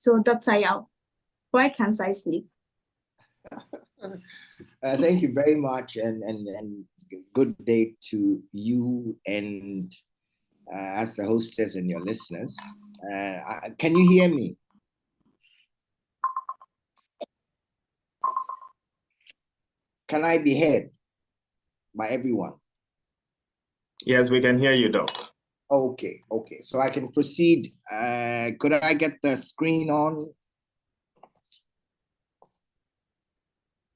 So, Dr. Yao, why can't I sleep? Thank you very much, and good day to you and as the hostess and your listeners. Can you hear me? Can I be heard by everyone? Yes, we can hear you, Doc. Okay. So I can proceed. Could I get the screen on?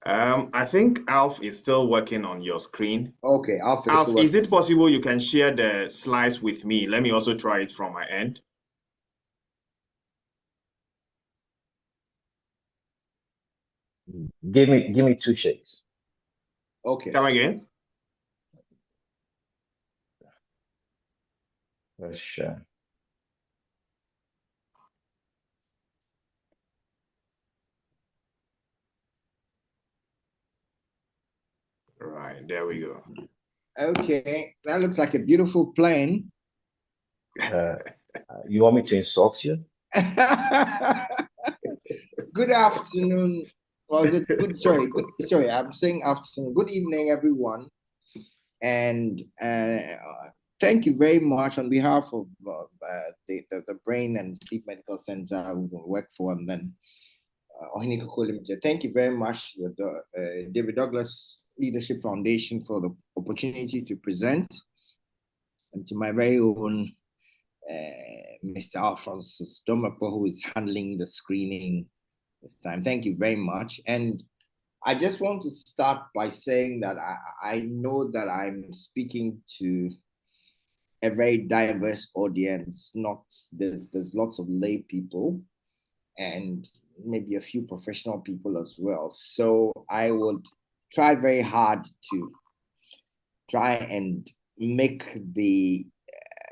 I think Alf is still working on your screen. Okay, Alf, is it possible you can share the slides with me? Let me also try it from my end. Give me 2 shakes. Okay. Come again? Let's share. Right, there we go. Okay, that looks like a beautiful plane. You want me to insult you? Good afternoon. Or is it good? Sorry, I'm saying afternoon. Good evening, everyone. And thank you very much on behalf of the Brain and Sleep Medical Center who work for, and then Ohiniko Limited. Thank you very much to the David Ddouglas Leadership Foundation for the opportunity to present, and to my very own Mr. Alphonsus Domapo, who is handling the screening this time. Thank you very much. And I just want to start by saying that I know that I'm speaking to a very diverse audience. There's lots of lay people and maybe a few professional people as well. So I would try very hard to try and make the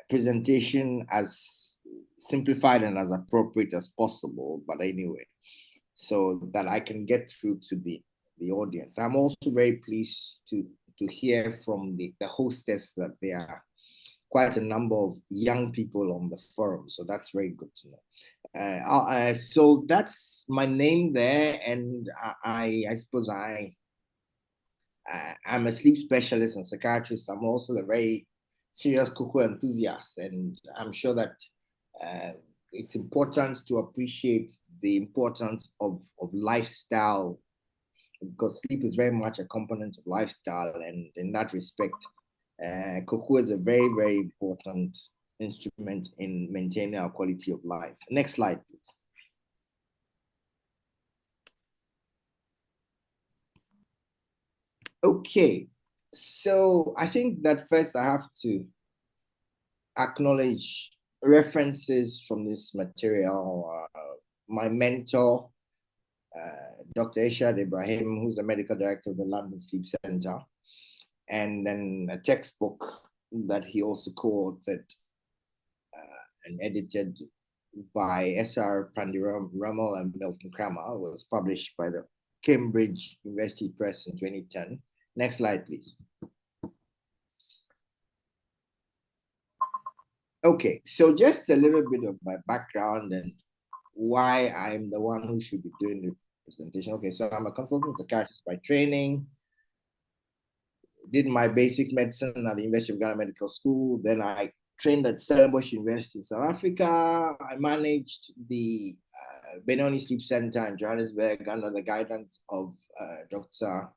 presentation as simplified and as appropriate as possible, but anyway, so that I can get through to the audience. I'm also very pleased to hear from the hostess that there are quite a number of young people on the forum, so that's very good to know. So that's my name there, and I suppose I'm a sleep specialist and psychiatrist. I'm also a very serious cocoa enthusiast, and I'm sure that it's important to appreciate the importance of lifestyle, because sleep is very much a component of lifestyle, and in that respect, cocoa is a very, very important instrument in maintaining our quality of life. Next slide, please. Okay, so I think that first I have to acknowledge references from this material. My mentor, Dr. Eshad Ibrahim, who's the medical director of the London Sleep Center, and then a textbook that he also co-authored and edited by S.R. Pandiramal and Milton Kramer, was published by the Cambridge University Press in 2010. Next slide, please. Okay, so just a little bit of my background and why I'm the one who should be doing the presentation. Okay, so I'm a consultant psychiatrist by training. Did my basic medicine at the University of Ghana Medical School. Then I trained at Stellenbosch University in South Africa. I managed the Benoni Sleep Center in Johannesburg under the guidance of Dr.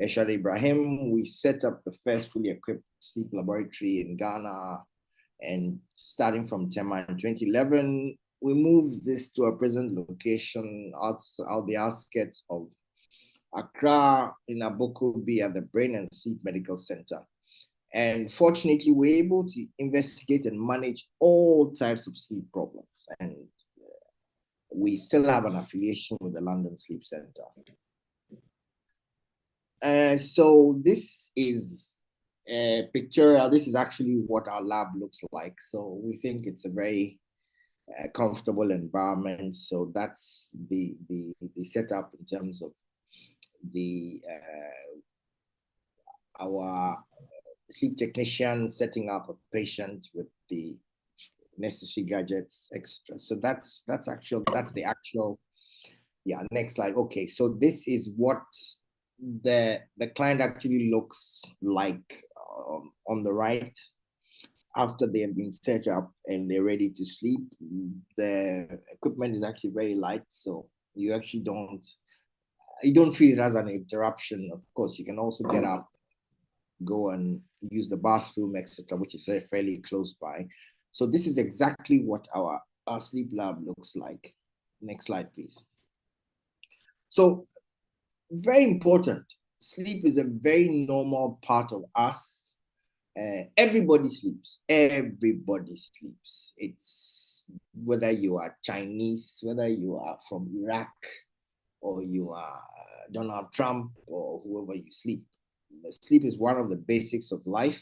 Eshad Ibrahim. We set up the first fully equipped sleep laboratory in Ghana, and starting from Tema in 2011, we moved this to our present location out the outskirts of Accra in Abokobi at the Brain and Sleep Medical Center. And fortunately, we're able to investigate and manage all types of sleep problems. And we still have an affiliation with the London Sleep Center. So this is pictorial. This is actually what our lab looks like. So we think it's a very comfortable environment. So that's the setup in terms of the our sleep technician setting up a patient with the necessary gadgets, etc. So that's the actual. Yeah, next slide. Okay, so this is what the client actually looks like on the right after they have been set up and they're ready to sleep. The equipment is actually very light, so you actually don't feel it as an interruption. Of course, you can also get up, go and use the bathroom, etc., which is fairly close by. So this is exactly what our sleep lab looks like. Next slide, please. So very important. Sleep is a very normal part of us. Everybody sleeps. Everybody sleeps. It's whether you are Chinese, whether you are from Iraq, or you are Donald Trump, or whoever you sleep. Sleep is one of the basics of life.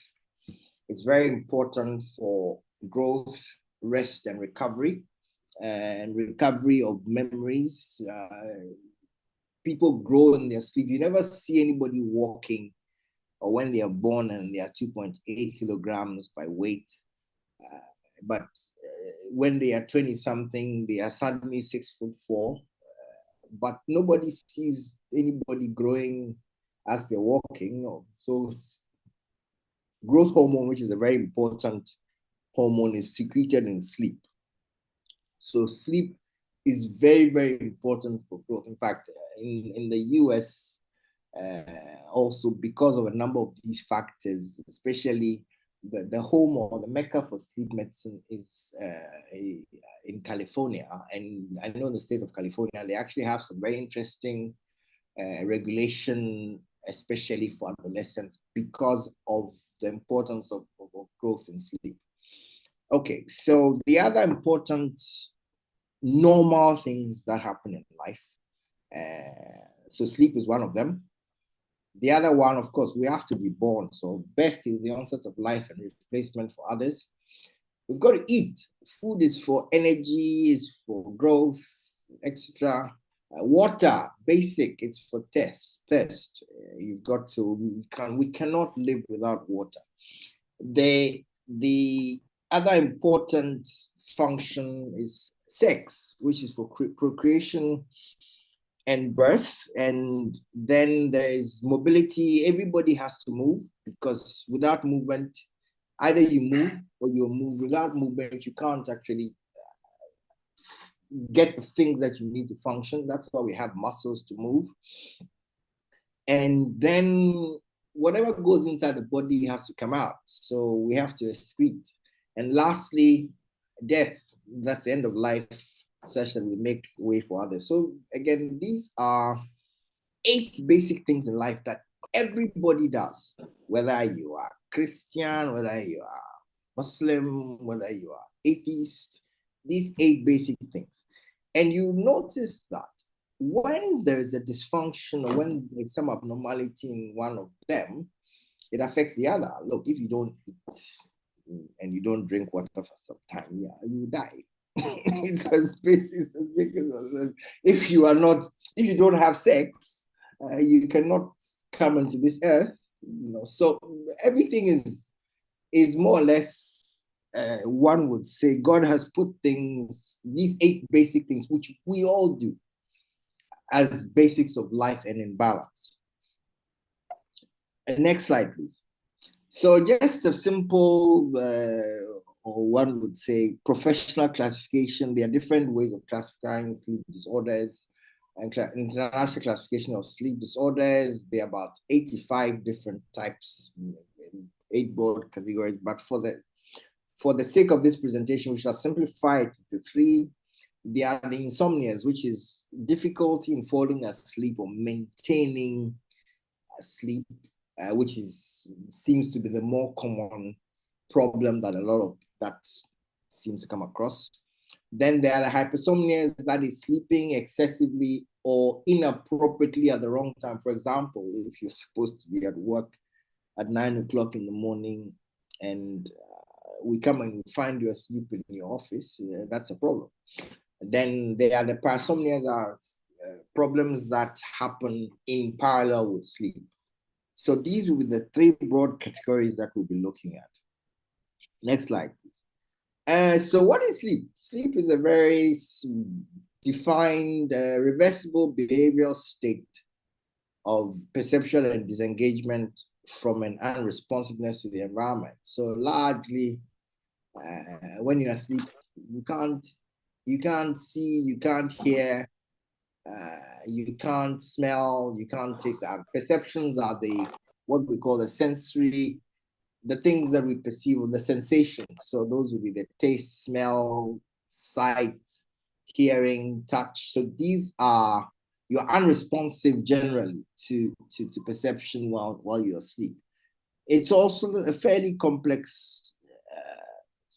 It's very important for growth, rest, and recovery of memories. People grow in their sleep. You never see anybody walking or when they are born and they are 2.8 kilograms by weight. But when they are 20 something, they are suddenly 6'4". But nobody sees anybody growing as they're walking. So growth hormone, which is a very important hormone, is secreted in sleep. So sleep is very, very important for growth. In fact, in the US, also because of a number of these factors, especially the home or the mecca for sleep medicine is in California. And I know the state of California, they actually have some very interesting regulation, especially for adolescents, because of the importance of growth in sleep. Okay, so the other important normal things that happen in life. So sleep is one of them. The other one, of course, we have to be born. So birth is the onset of life and replacement for others. We've got to eat. Food is for energy, is for growth, etc. Water, basic, it's for thirst. You've got to, we cannot live without water. The other important function is sex, which is for procreation and birth. And then there is mobility. Everybody has to move, because without movement, either you move or you move. Without movement, you can't actually get the things that you need to function. That's why we have muscles to move. And then whatever goes inside the body has to come out. So we have to excrete. And lastly, death. That's the end of life, such that we make way for others. So again, these are 8 basic things in life that everybody does, whether you are Christian, whether you are Muslim, whether you are atheist, these 8 basic things. And you notice that when there's a dysfunction or when there's some abnormality in one of them, it affects the other. Look, if you don't eat and you don't drink water for some time, yeah, you die. It's as basic as if you don't have sex, you cannot come into this earth. So everything is more or less, one would say, God has put things, these 8 basic things, which we all do, as basics of life and in balance. Next slide, please. So just a simple, or one would say, professional classification. There are different ways of classifying sleep disorders, and international classification of sleep disorders. There are about 85 different types, 8 broad categories. But for the sake of this presentation, we shall simplify it to 3. There are the insomnias, which is difficulty in falling asleep or maintaining sleep, which seems to be the more common problem that a lot of that seems to come across. Then there are the hypersomnias, that is sleeping excessively or inappropriately at the wrong time. For example, if you're supposed to be at work at 9 o'clock in the morning and we come and find you asleep in your office, that's a problem. Then there are the parasomnias, are problems that happen in parallel with sleep. So these will be the 3 broad categories that we'll be looking at. Next slide, please. So what is sleep? Sleep is a very defined, reversible behavioral state of perception and disengagement from an unresponsiveness to the environment. So largely, when you're asleep, you can't see, you can't hear, you can't smell, you can't taste. Perceptions are what we call the sensory, the things that we perceive, the sensations. So those would be the taste, smell, sight, hearing, touch. So these are, you're unresponsive generally to perception while you're asleep. It's also a fairly complex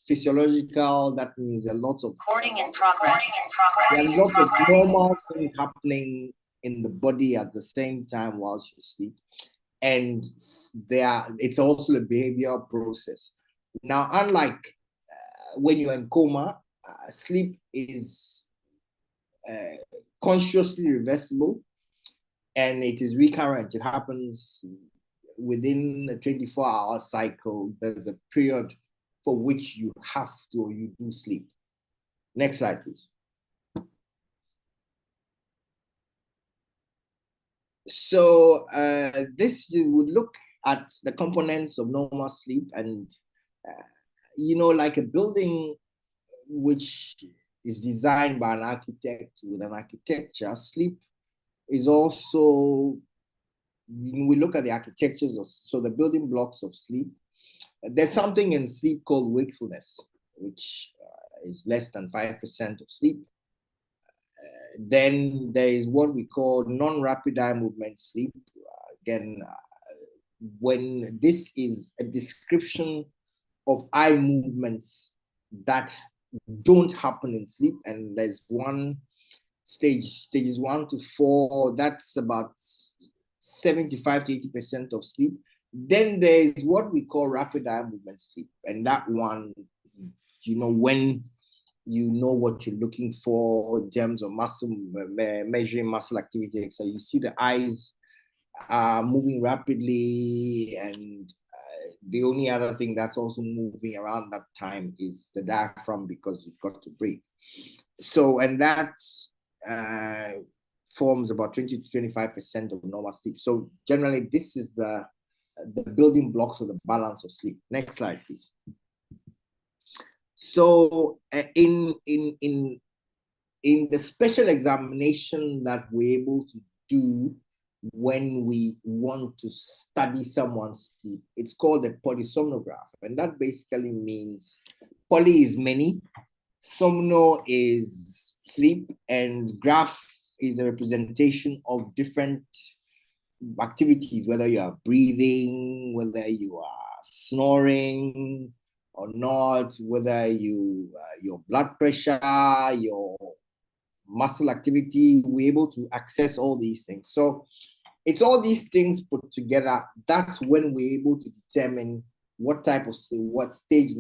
physiological, that means a lot of Recording in progress. there are lots of normal things happening in the body at the same time whilst you sleep. And it's also a behavioral process. Now, unlike when you're in coma, sleep is consciously reversible and it is recurrent. It happens within a 24-hour cycle. There's a period for which you have to or you do sleep. Next slide, please. So this would look at the components of normal sleep, and like a building which is designed by an architect with an architecture, sleep is also, we look at the architectures of, so the building blocks of sleep. There's something in sleep called wakefulness, which is less than 5% of sleep. Then there is what we call non-rapid eye movement sleep. Again, when this is a description of eye movements that don't happen in sleep, and there's one stages 1 to 4, that's about 75 to 80% of sleep. Then there's what we call rapid eye movement sleep, and that one, when you know what you're looking for in terms of muscle, measuring muscle activity. So you see the eyes are moving rapidly, and the only other thing that's also moving around that time is the diaphragm, because you've got to breathe. So, and that forms about 20 to 25% of normal sleep. So generally, this is the building blocks of the balance of sleep. Next slide, please. So in the special examination that we're able to do when we want to study someone's sleep, it's called a polysomnograph. And that basically means poly is many, somno is sleep, and graph is a representation of different activities, whether you are breathing, whether you are snoring or not, whether your blood pressure, your muscle activity, we're able to access all these things. So it's all these things put together. That's when we're able to determine what type of sleep, what stage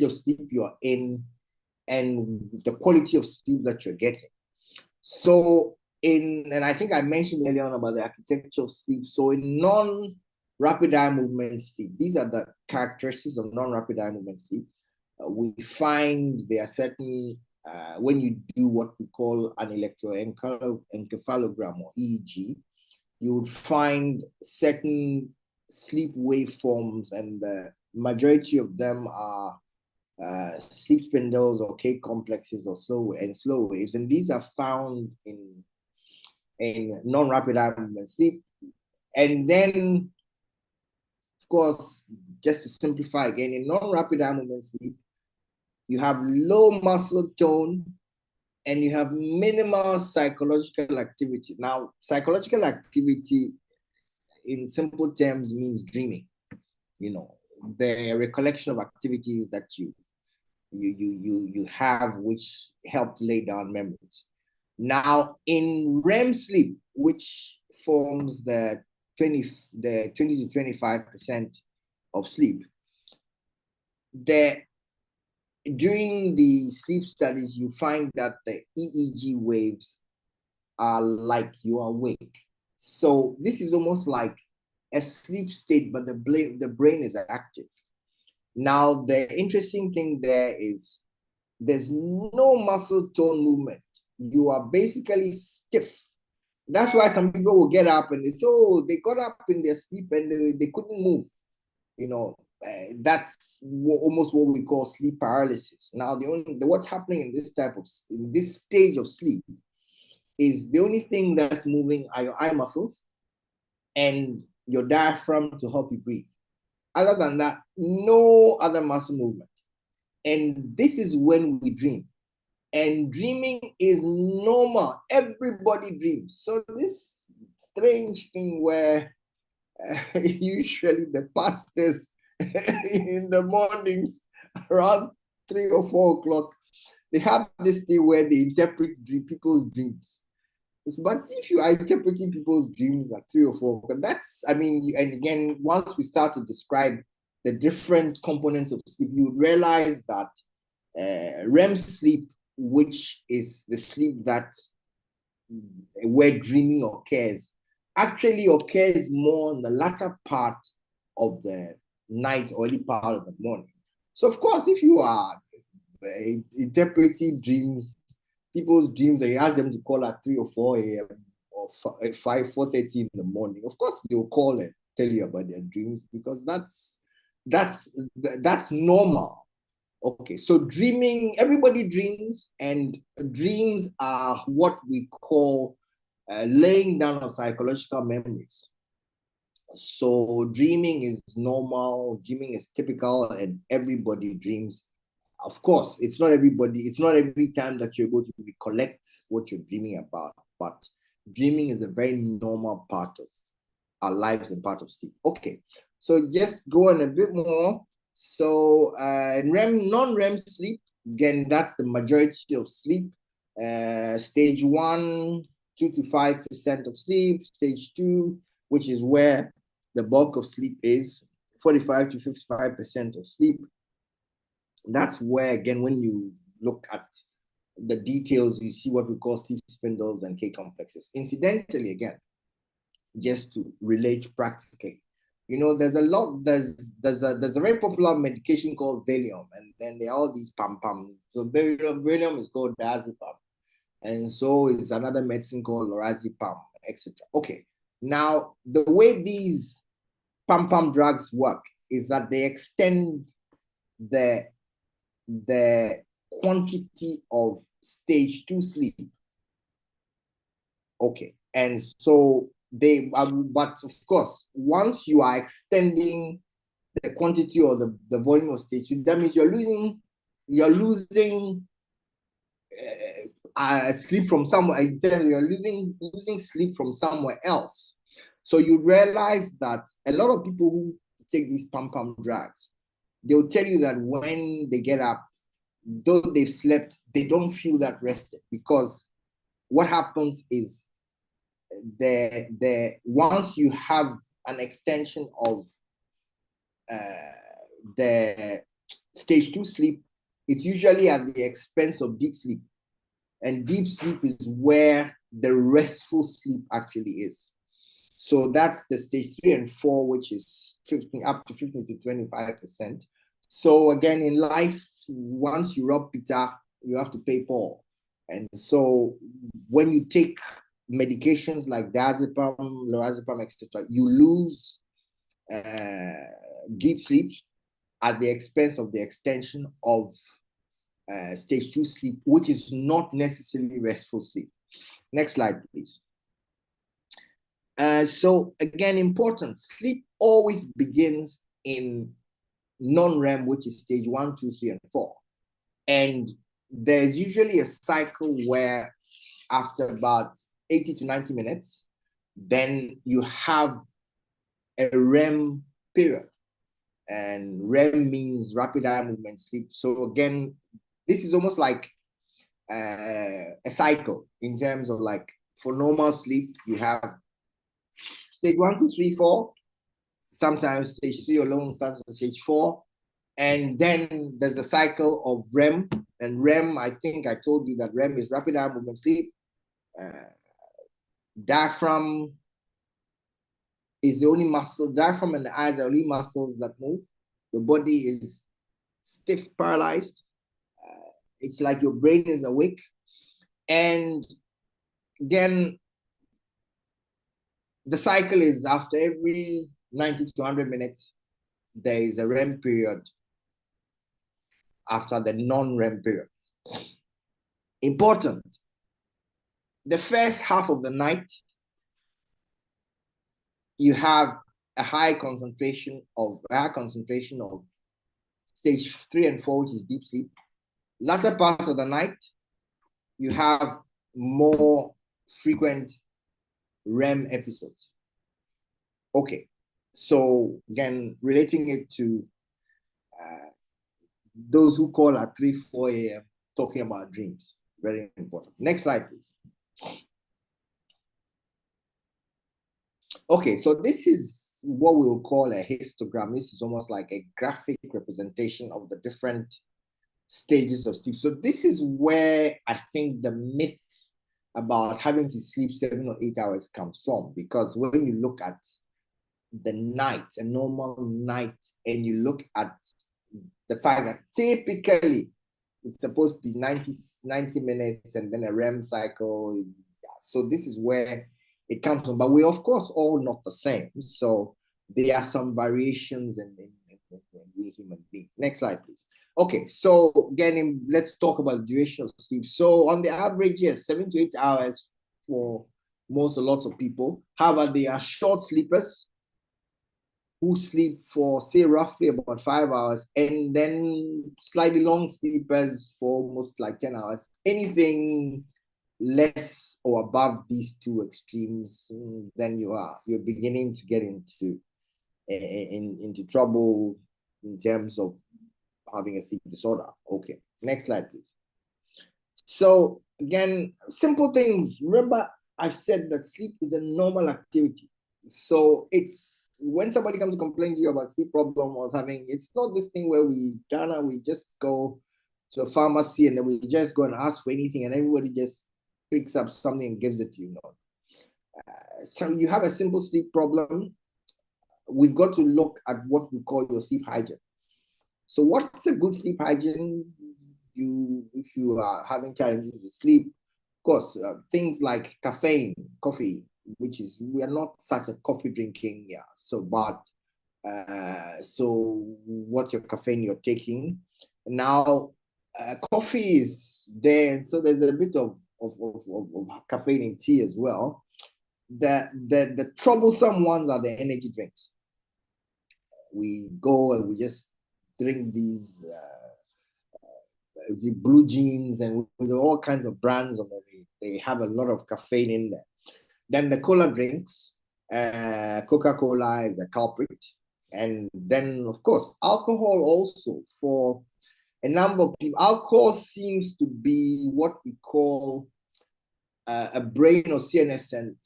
of sleep you're in, and the quality of sleep that you're getting. So and I think I mentioned earlier on about the architecture of sleep. So in non-rapid eye movement sleep, these are the characteristics of non-rapid eye movement sleep. We find there are certain, when you do what we call an electroencephalogram or EEG, you would find certain sleep waveforms, and the majority of them are sleep spindles or K complexes or slow waves, and these are found in non-rapid eye movement sleep. And then, of course, just to simplify again, in non-rapid eye movement sleep, you have low muscle tone and you have minimal psychological activity. Now, psychological activity in simple terms means dreaming, the recollection of activities that you have which help lay down memories. Now, in REM sleep, which forms the 20 to 25% of sleep, during the sleep studies, you find that the EEG waves are like you are awake. So this is almost like a sleep state, but the brain is active. Now, the interesting thing there is there's no muscle tone movement. You are basically stiff. That's why some people will get up and they say, oh, they got up in their sleep and they couldn't move. That's almost what we call sleep paralysis. Now, what's happening in this stage of sleep is the only thing that's moving are your eye muscles and your diaphragm to help you breathe. Other than that, no other muscle movement. And this is when we dream. And dreaming is normal. Everybody dreams. So this strange thing where usually the pastors in the mornings around 3 or 4 o'clock, they have this thing where they interpret people's dreams. But if you are interpreting people's dreams at 3 or 4, that's, and again, once we start to describe the different components of sleep, you would realize that REM sleep, which is the sleep that where dreaming occurs, actually occurs more in the latter part of the night or early part of the morning. So, of course, if you are interpreting dreams, people's dreams, and you ask them to call at 3 or 4 a.m. or 4:30 in the morning, of course, they'll call and tell you about their dreams because that's normal. Okay, so dreaming, everybody dreams, and dreams are what we call laying down of psychological memories. So dreaming is normal, dreaming is typical, and everybody dreams. Of course, it's not every time that you're able to recollect what you're dreaming about, but dreaming is a very normal part of our lives and part of sleep. Okay, so just go on a bit more. So REM, non-REM sleep, again, that's the majority of sleep. Stage 1, 2 to 5% of sleep. Stage 2, which is where the bulk of sleep is, 45 to 55% of sleep. That's where, again, when you look at the details, you see what we call sleep spindles and K complexes. Incidentally, again, just to relate practically, there's a very popular medication called Valium, and then there are all these pam. So Valium is called diazepam, and so is another medicine called lorazepam, etc. Okay, now the way these pam drugs work is that they extend the quantity of stage 2 sleep. Okay, and so but of course, once you are extending the quantity or the volume of stage 2, that means you're losing sleep from somewhere. You're losing sleep from somewhere else. So you realize that a lot of people who take these pam drugs, they'll tell you that when they get up, though they've slept, they don't feel that rested, because what happens is once you have an extension of the stage 2 sleep, it's usually at the expense of deep sleep. And deep sleep is where the restful sleep actually is. So that's the stage 3 and 4, which is up to 15 to 25%. So again, in life, once you rub Peter, you have to pay Paul. And so when you take medications like diazepam, lorazepam, etc., you lose deep sleep at the expense of the extension of stage 2 sleep, which is not necessarily restful sleep. Next slide, please. So again, important, sleep always begins in non-REM, which is stage 1, 2, 3, and 4. And there's usually a cycle where after about 80 to 90 minutes, then you have a REM period. And REM means rapid eye movement sleep. So again, this is almost like a cycle in terms of, like, for normal sleep, you have stage 1, 2, 3, 4. Sometimes stage 3 alone starts at stage 4. And then there's a cycle of REM. And REM, I think I told you that REM is rapid eye movement sleep. Diaphragm is the only muscle. Diaphragm and the eyes are the only muscles that move. The body is stiff, paralyzed. It's like your brain is awake. And again, the cycle is after every 90 to 100 minutes, there is a REM period after the non-REM period. Important. The first half of the night, you have a high concentration of stage 3 and 4, which is deep sleep. Latter part of the night, you have more frequent REM episodes. Okay, so again, relating it to those who call at 3, 4 a.m. talking about dreams, very important. Next slide, please. Okay, so this is what we will call a histogram. This is almost like a graphic representation of the different stages of sleep. So this is where I think the myth about having to sleep 7 or 8 hours comes from, because when you look at the night, a normal night, and you look at the fact that typically it's supposed to be 90 minutes and then a REM cycle. So this is where it comes from. But we're, of course, all not the same. So there are some variations in we human beings. Next slide, please. Okay, so again, let's talk about the duration of sleep. So on the average, yes, 7 to 8 hours for lots of people. However, they are short sleepers who sleep for, say, roughly about 5 hours, and then slightly long sleepers for almost like 10 hours. Anything less or above these two extremes, then you're beginning to get into trouble in terms of having a sleep disorder. Okay, next slide, please. So again, simple things. Remember, I've said that sleep is a normal activity. So it's when somebody comes to complain to you about sleep problem or having, it's not this thing where we just go to a pharmacy and then we just go and ask for anything and everybody just picks up something and gives it to you. No. So you have a simple sleep problem. We've got to look at what we call your sleep hygiene. So what's a good sleep hygiene? If you are having challenges with sleep, of course, things like caffeine, coffee, we are not such a coffee drinking, so what's your caffeine you're taking? Now, coffee is there, and so there's a bit of caffeine in tea as well. The troublesome ones are the energy drinks. We go and we just drink these blue jeans and with all kinds of brands on them. They have a lot of caffeine in there. Then the cola drinks, Coca-Cola is a culprit. And then, of course, alcohol also for a number of people. Alcohol seems to be what we call a brain or CNS,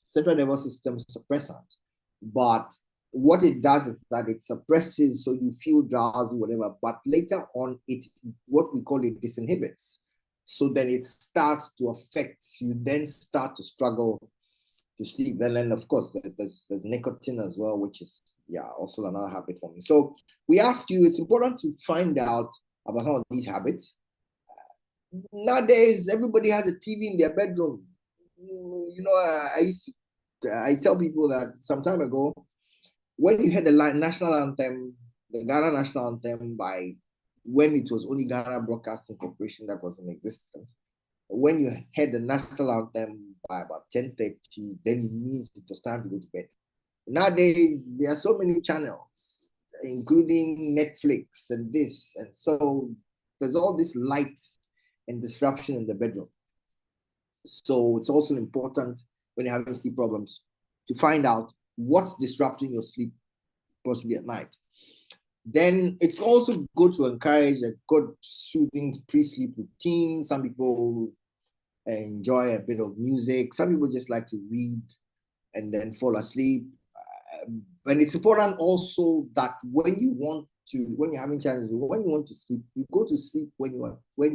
central nervous system suppressant. But what it does is that it suppresses, so you feel drowsy, whatever. But later on, what we call it disinhibits. So then it starts to affect you, then start to struggle to sleep. And then, of course, there's nicotine as well, which is, also another habit for me. So we asked you, it's important to find out about some of these habits. Nowadays, everybody has a TV in their bedroom. I tell people that some time ago, when you heard the national anthem, the Ghana national anthem when it was only Ghana Broadcasting Corporation that was in existence, when you heard the national anthem by about 10:30, then it means it was time to go to bed. Nowadays, there are so many channels, including Netflix and this, and so there's all this lights and disruption in the bedroom. So it's also important when you're having sleep problems to find out what's disrupting your sleep, possibly at night. Then it's also good to encourage a good soothing pre-sleep routine. Some people enjoy a bit of music. Some people just like to read and then fall asleep. And it's important also that when you're having challenges, when you want to sleep, you go to sleep when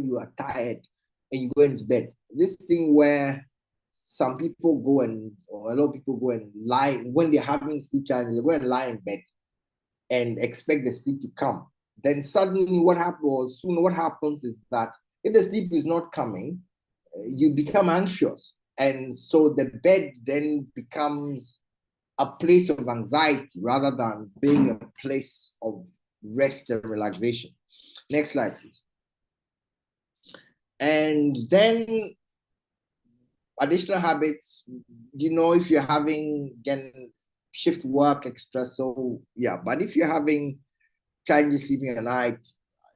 you are tired and you go into bed. This thing where some people or a lot of people go and lie when they're having sleep challenges, they go and lie in bed and expect the sleep to come. then suddenly what happens is that if the sleep is not coming, you become anxious. And so the bed then becomes a place of anxiety rather than being a place of rest and relaxation. Next slide, please. And then additional habits, if you're having, again, shift work extra, so yeah, but if you're having challenges sleeping at night,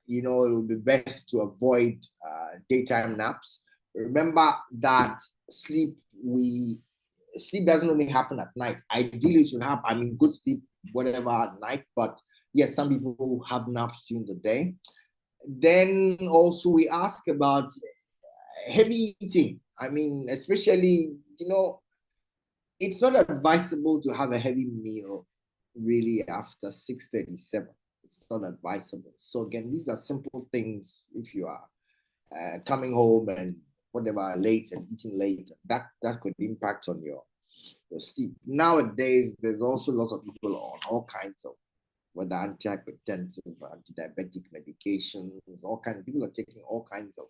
it would be best to avoid daytime naps. Remember that sleep doesn't only happen at night. Ideally, it should happen, good sleep, whatever, at night, but yes, some people have naps during the day. Then also we ask about heavy eating. Especially, it's not advisable to have a heavy meal really after 6:37. It's not advisable. So again, these are simple things. If you are coming home and whatever late and eating late, that could impact on your sleep. Nowadays, there's also lots of people on all kinds of, whether antihypertensive, anti-diabetic medications, all kinds of people are taking all kinds of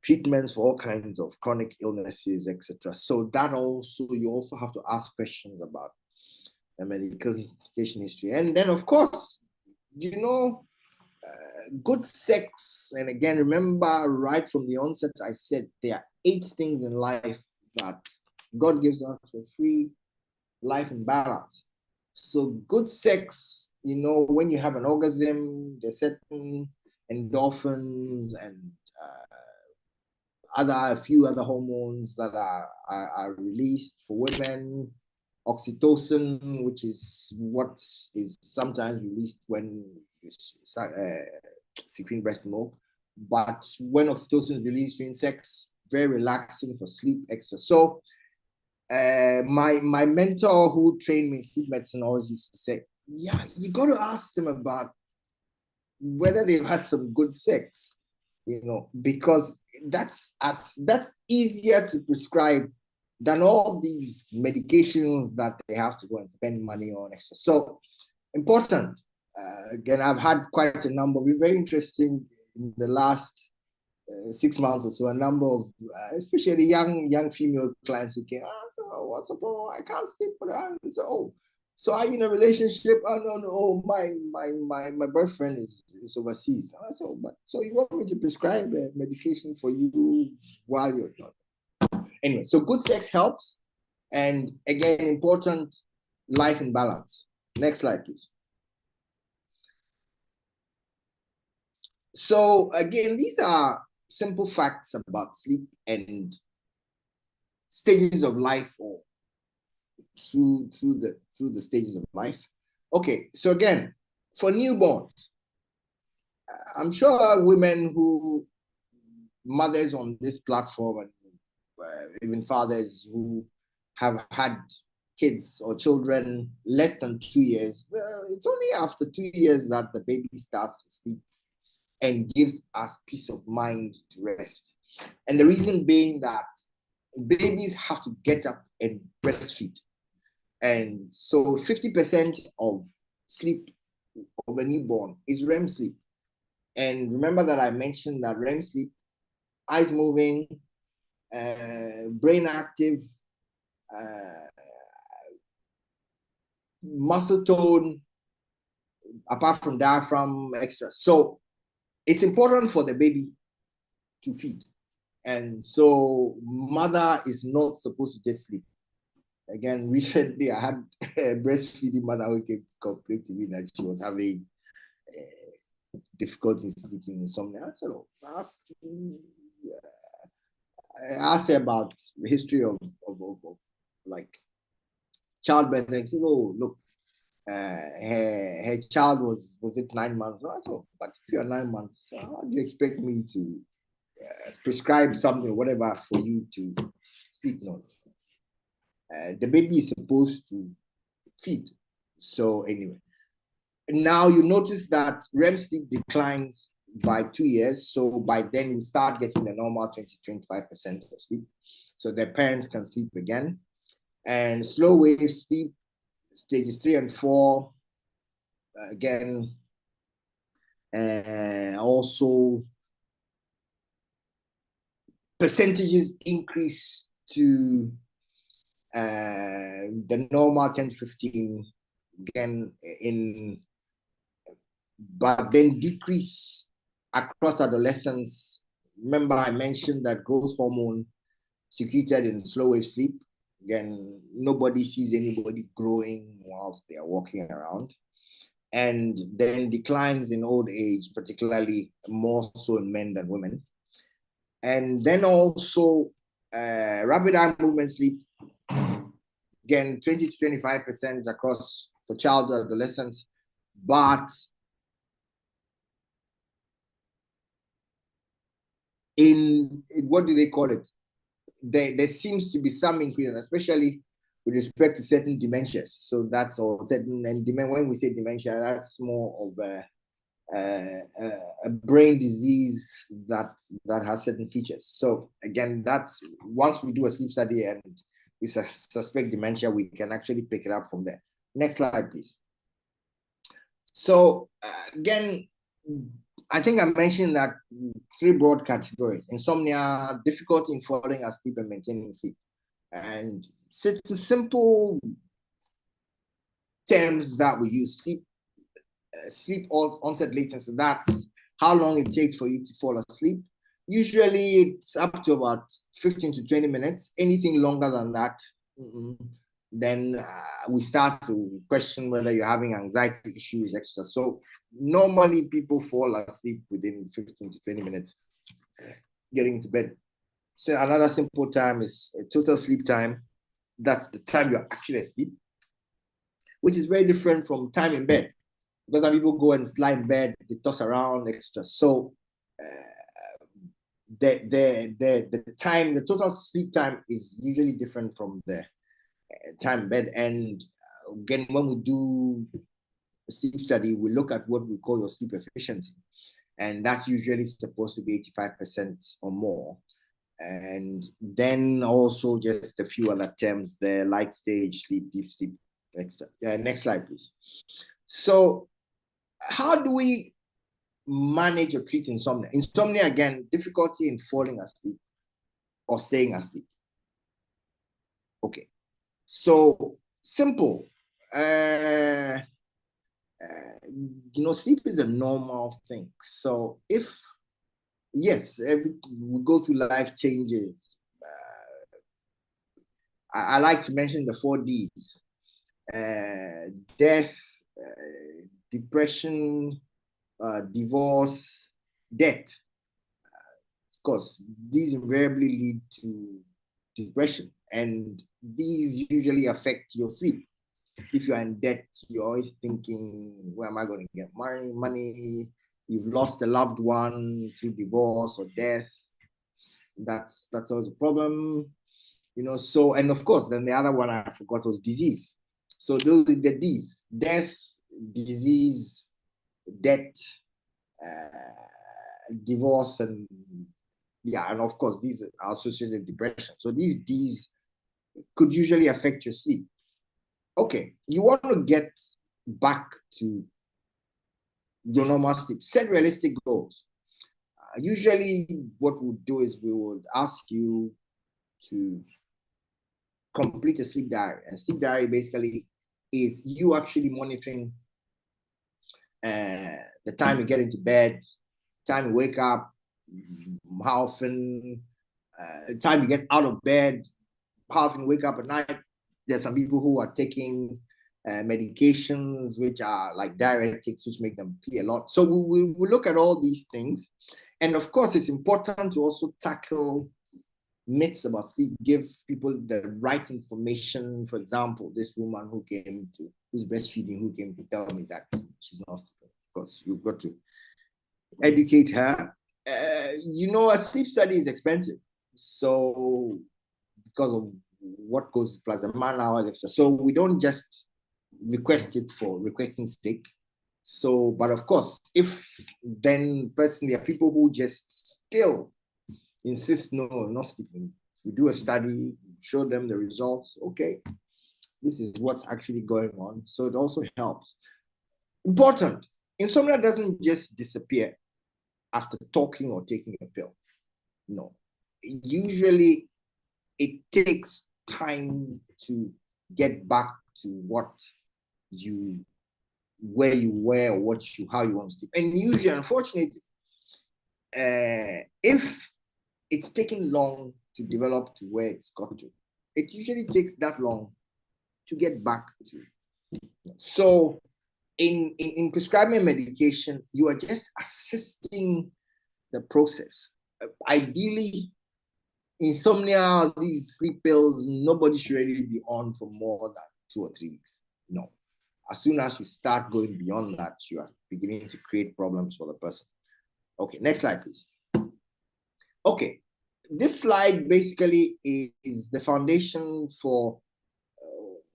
treatments for all kinds of chronic illnesses, etc. So that also, you also have to ask questions about the medication history. And then, of course, good sex. And again, remember, right from the onset, I said there are 8 things in life that God gives us for free: life and balance. So good sex, when you have an orgasm, there's certain endorphins and a few other hormones that are released for women. Oxytocin, which is what is sometimes released when you secrete breast milk. But when oxytocin is released during sex, very relaxing for sleep, extra. So my mentor who trained me in sleep medicine always used to say, yeah, you got to ask them about whether they've had some good sex, because that's easier to prescribe than all these medications that they have to go and spend money on extra. So important. Again, I've had quite a number. We're very interesting in the last 6 months or so, a number of, especially young female clients who came, so what's the problem? I can't sleep for that. So, so are you in a relationship? Oh, no. Oh, my boyfriend is overseas. I said, so you want me to prescribe a medication for you while you're not? Anyway, so good sex helps. And again, important, life in balance. Next slide, please. So again, these are simple facts about sleep and stages of life, or through the stages of life. Okay, so again, for newborns, I'm sure mothers on this platform, and even fathers who have had kids or children less than 2 years, it's only after 2 years that the baby starts to sleep and gives us peace of mind to rest. And the reason being that babies have to get up and breastfeed. And so 50% of sleep of a newborn is REM sleep. And remember that I mentioned that REM sleep, eyes moving, brain active, muscle tone, apart from diaphragm, extra. So it's important for the baby to feed. And so mother is not supposed to just sleep. Again, recently I had a breastfeeding mother who came to complain to me that she was having difficulty sleeping, insomnia. I said, I asked her about the history of like childbirth. And I said, oh, look, her child was it 9 months? I said, but if you're 9 months, how do you expect me to prescribe something or whatever for you to sleep? No. The baby is supposed to feed. So anyway, now you notice that REM sleep declines by 2 years. So by then you start getting the normal 20-25% of sleep. So their parents can sleep again. And slow wave sleep, stages 3 and 4, again, Also, percentages increase to the normal 10 to 15 again but then decrease across adolescence. Remember, I mentioned that growth hormone secreted in slow wave sleep. Again, nobody sees anybody growing whilst they are walking around. And then declines in old age, particularly more so in men than women. And then also rapid eye movement sleep, again, 20 to 25% across for child and adolescents, but in what do they call it? There seems to be some increase, especially with respect to certain dementias. So that's all certain, and when we say dementia, that's more of a brain disease that has certain features. So again, that's once we do a sleep study and we suspect dementia, we can actually pick it up from there. Next slide, please. So again, I think I mentioned that 3 broad categories: insomnia, difficulty in falling asleep, and maintaining sleep. And it's the simple terms that we use: sleep onset latency. That's how long it takes for you to fall asleep. Usually it's up to about 15 to 20 minutes. Anything longer than that, then we start to question whether you're having anxiety issues, extra. So normally people fall asleep within 15 to 20 minutes getting to bed. So another simple time is total sleep time. That's the time you're actually asleep, which is very different from time in bed, because some people go and lie in bed, they toss around extra. So the time, the total sleep time is usually different from the time in bed. And again, when we do a sleep study, we look at what we call your sleep efficiency, and that's usually supposed to be 85% or more. And then also just a few other terms there: light stage sleep, deep sleep, extra. Next slide, please. So how do we manage or treat insomnia? Insomnia, again, difficulty in falling asleep or staying asleep. Okay, so simple. Sleep is a normal thing. So if, yes, we go through life changes. I like to mention the 4 Ds: death, depression, divorce, death. Of course, these invariably lead to depression, and these usually affect your sleep. If you're in debt, you're always thinking, where am I going to get money? You've lost a loved one through divorce or death. That's always a problem. So, and of course, then the other one I forgot was disease. So those are the D's: death, disease, debt, divorce, and of course, these are associated with depression. So these D's could usually affect your sleep. Okay, you want to get back to your normal sleep. Set realistic goals. Usually what we'll do is we would ask you to complete a sleep diary. And sleep diary basically is you actually monitoring the time you get into bed, time you wake up, how often, time you get out of bed, how often you wake up at night. There's some people who are taking medications which are like diuretics, which make them pee a lot. So we look at all these things. And of course, it's important to also tackle myths about sleep, give people the right information. For example, this woman who's breastfeeding, who came to tell me that she's not sleeping. Of course, you've got to educate her. A sleep study is expensive. So because of what goes plus a man hours extra. So we don't just request it for requesting sake. So, but of course, if then personally, there are people who just still insist, no, not sleeping. We do a study, show them the results. Okay, this is what's actually going on. So it also helps. Important, insomnia doesn't just disappear after talking or taking a pill. No. Usually it takes time to get back to where you were, or how you want to sleep. And usually, unfortunately, if it's taking long to develop to where it's got to, it usually takes that long to get back to. So in prescribing medication, you are just assisting the process. Ideally, insomnia, these sleep pills, nobody should really be on for more than 2 or 3 weeks. No. As soon as you start going beyond that, you are beginning to create problems for the person. Okay, next slide, please. Okay, this slide basically is the foundation for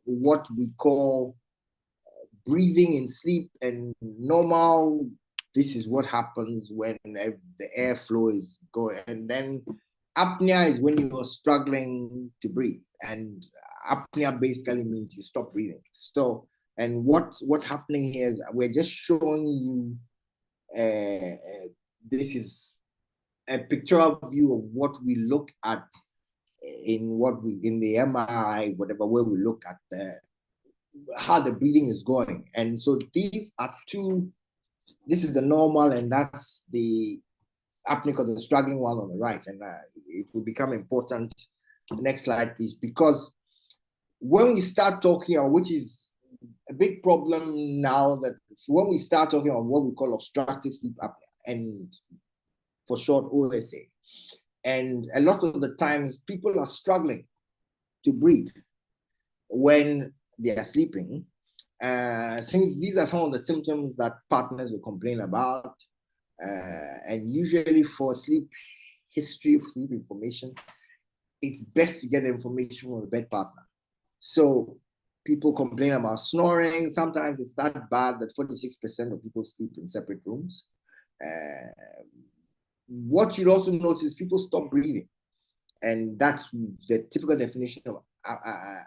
what we call breathing in sleep and normal. This is what happens when the airflow is going. And then apnea is when you are struggling to breathe. And apnea basically means you stop breathing. So, and what's happening here is we're just showing you, this is a pictorial view of what we look at in the MRI, whatever, where we look at how the breathing is going. And so these are this is the normal, and that's the apneic or the struggling one on the right. And it will become important. Next slide, please. Because when we start talking, which is a big problem now, that when we start talking about what we call obstructive sleep apnea, and for short, OSA, and a lot of the times people are struggling to breathe when they are sleeping. Since these are some of the symptoms that partners will complain about, and usually for sleep history, sleep information, it's best to get the information from the bed partner. So people complain about snoring. Sometimes it's that bad that 46% of people sleep in separate rooms. What you'll also notice, people stop breathing. And that's the typical definition of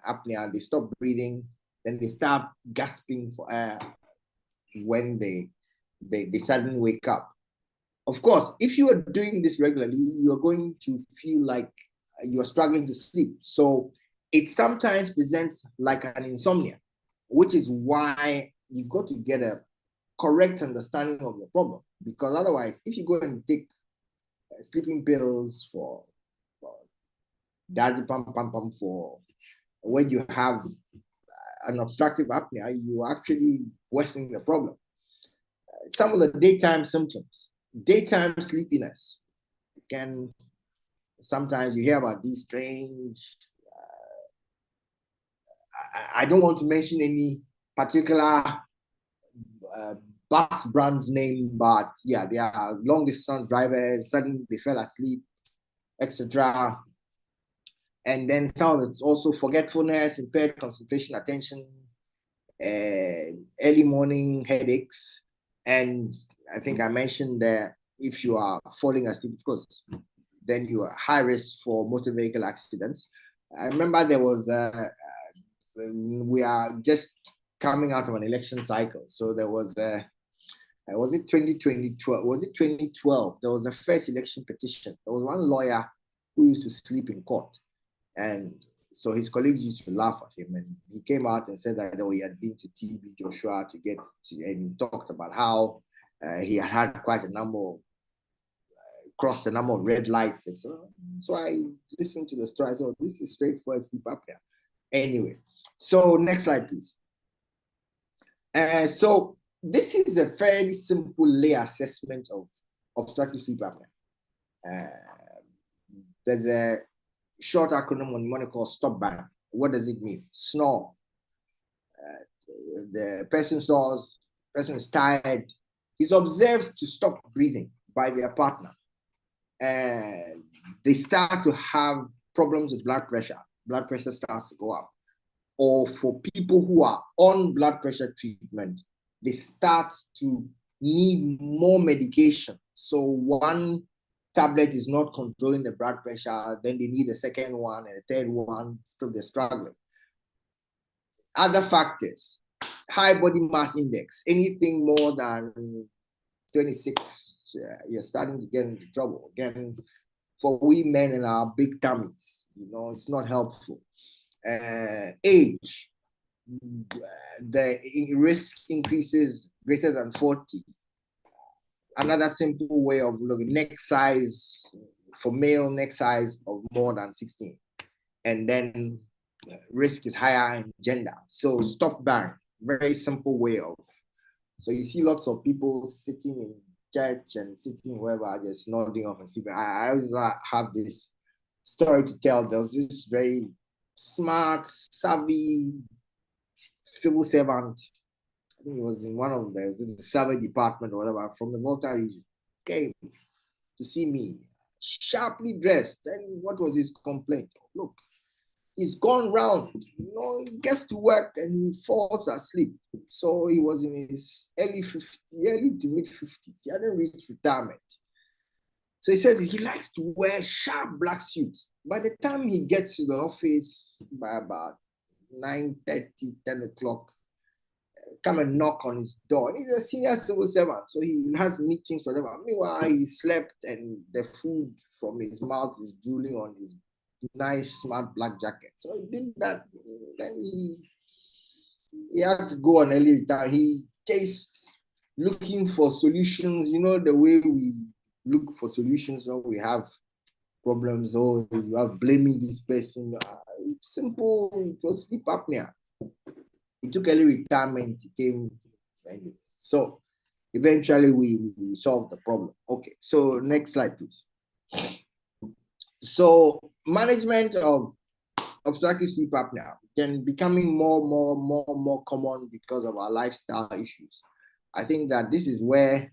apnea. They stop breathing, then they start gasping for air when they suddenly wake up. Of course, if you are doing this regularly, you're going to feel like you are struggling to sleep. So it sometimes presents like an insomnia, which is why you've got to get a correct understanding of the problem. Because otherwise, if you go and take sleeping pills for diazepam for when you have an obstructive apnea, you actually worsen the problem. Some of the daytime symptoms, daytime sleepiness. Again, sometimes you hear about these strange, I don't want to mention any particular bus brand's name, but yeah, they are long distance drivers, suddenly they fell asleep, etc. And then some of it's also forgetfulness, impaired concentration, attention, early morning headaches. And I think I mentioned that if you are falling asleep, of course, then you are high risk for motor vehicle accidents. I remember there was, we are just coming out of an election cycle. So there was, was it 2012? Was it 2012? There was a first election petition. There was one lawyer who used to sleep in court. And so his colleagues used to laugh at him, and he came out and said that he had been to TB Joshua and talked about how he had quite a number of, crossed a number of red lights. And so I listened to the story. I thought, this is straightforward sleep apnea. Anyway, so next slide, please. So this is a fairly simple lay assessment of obstructive sleep apnea. There's a short acronym on what called stop bang. What does it mean? Snore. The person snores, person is tired, is observed to stop breathing by their partner. And they start to have problems with blood pressure. Blood pressure starts to go up. Or for people who are on blood pressure treatment, they start to need more medication. So one tablet is not controlling the blood pressure, then they need a second one and a third one, still they're struggling. Other factors, high body mass index. Anything more than 26, you're starting to get into trouble. Again, for we men and our big tummies, it's not helpful. Age, the risk increases greater than 40. Another simple way of looking, neck size, for male, neck size of more than 16. And then risk is higher in gender. So stop bang, very simple way of. So you see lots of people sitting in church and sitting wherever, just nodding off and sleeping. I always have this story to tell. There was this very smart, savvy civil servant. I think he was in one of the survey department or whatever from the Volta region. Came to see me, sharply dressed. And what was his complaint? Look, he's gone round. He gets to work and he falls asleep. So he was in his early to mid 50s. He hadn't reached retirement. So he said he likes to wear sharp black suits. By the time he gets to the office by about 9:30, 10 o'clock, come and knock on his door. And he's a senior civil servant, so he has meetings, whatever. Meanwhile, he slept and the food from his mouth is drooling on his nice, smart black jacket. So he did that. Then he had to go on early retire. He chased looking for solutions. The way we look for solutions when we have problems, or you are blaming this person. Simple, it was sleep apnea. He took early retirement, he came anyway. So eventually we solved the problem. Okay, so next slide, please. So management of obstructive sleep apnea can becoming more common because of our lifestyle issues. I think that this is where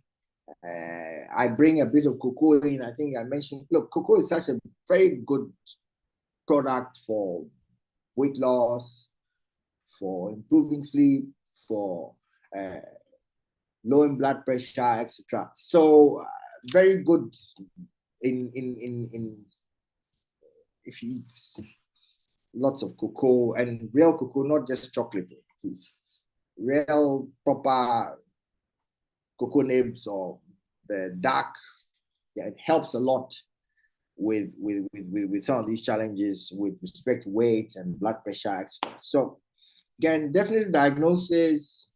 I bring a bit of cocoa in. I think I mentioned, look, cocoa is such a very good product for weight loss, for improving sleep, for lowering blood pressure, etc. So very good in if you eat lots of cocoa, and real cocoa, not just chocolate, please. Real proper cocoa nibs or the dark, it helps a lot with some of these challenges with respect to weight and blood pressure, etc. So again, definitely diagnosis.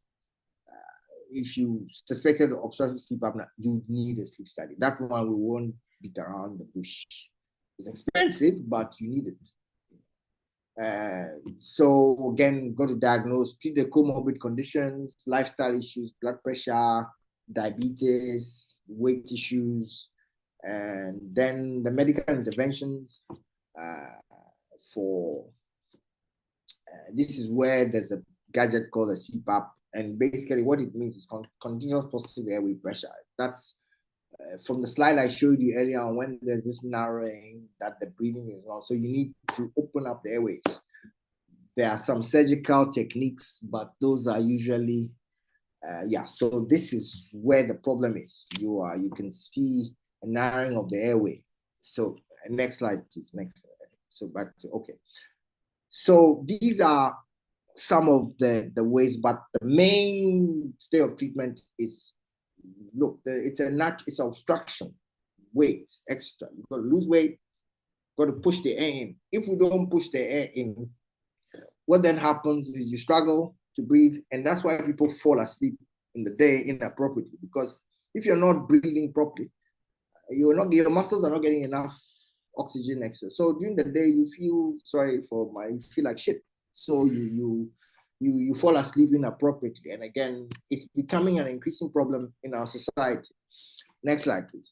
If you suspected obstructive sleep apnea, you need a sleep study. That one we won't beat around the bush. It's expensive, but you need it. So again, go to diagnose, treat the comorbid conditions, lifestyle issues, blood pressure, diabetes, weight issues, and then the medical interventions for this is where there's a gadget called a CPAP, and basically what it means is continuous positive airway pressure. That's from the slide I showed you earlier on, when there's this narrowing that the breathing is on. So you need to open up the airways. There are some surgical techniques, but those are usually, so this is where the problem is. You can see a narrowing of the airway. So next slide, please. Next. So back to, okay. So these are some of the ways, but the main state of treatment is, look, it's an obstruction. Weight, extra. You've got to lose weight, got to push the air in. If we don't push the air in, what then happens is you struggle to breathe, and that's why people fall asleep in the day inappropriately, because if you're not breathing properly, your muscles are not getting enough oxygen extra. So during the day, you feel you feel like shit. So you fall asleep inappropriately. And again, it's becoming an increasing problem in our society. Next slide, please.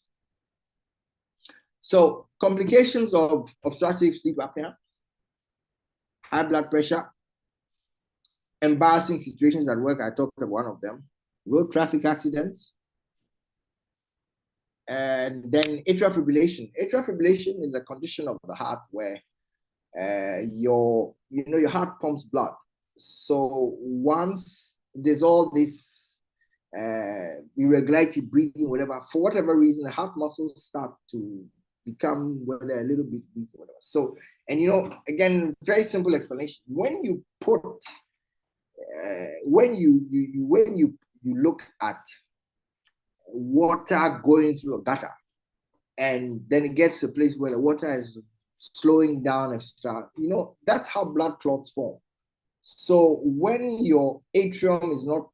So complications of obstructive sleep apnea: high blood pressure, embarrassing situations at work. I talked about one of them, road traffic accidents, and then atrial fibrillation. Atrial fibrillation is a condition of the heart where your heart pumps blood. So once there's all this irregularity, breathing, whatever, for whatever reason, the heart muscles start to become, whether a little bit weak or whatever. So, and again, very simple explanation. When you put when you look at water going through a gutter, and then it gets to a place where the water is slowing down extra, that's how blood clots form. So when your atrium is not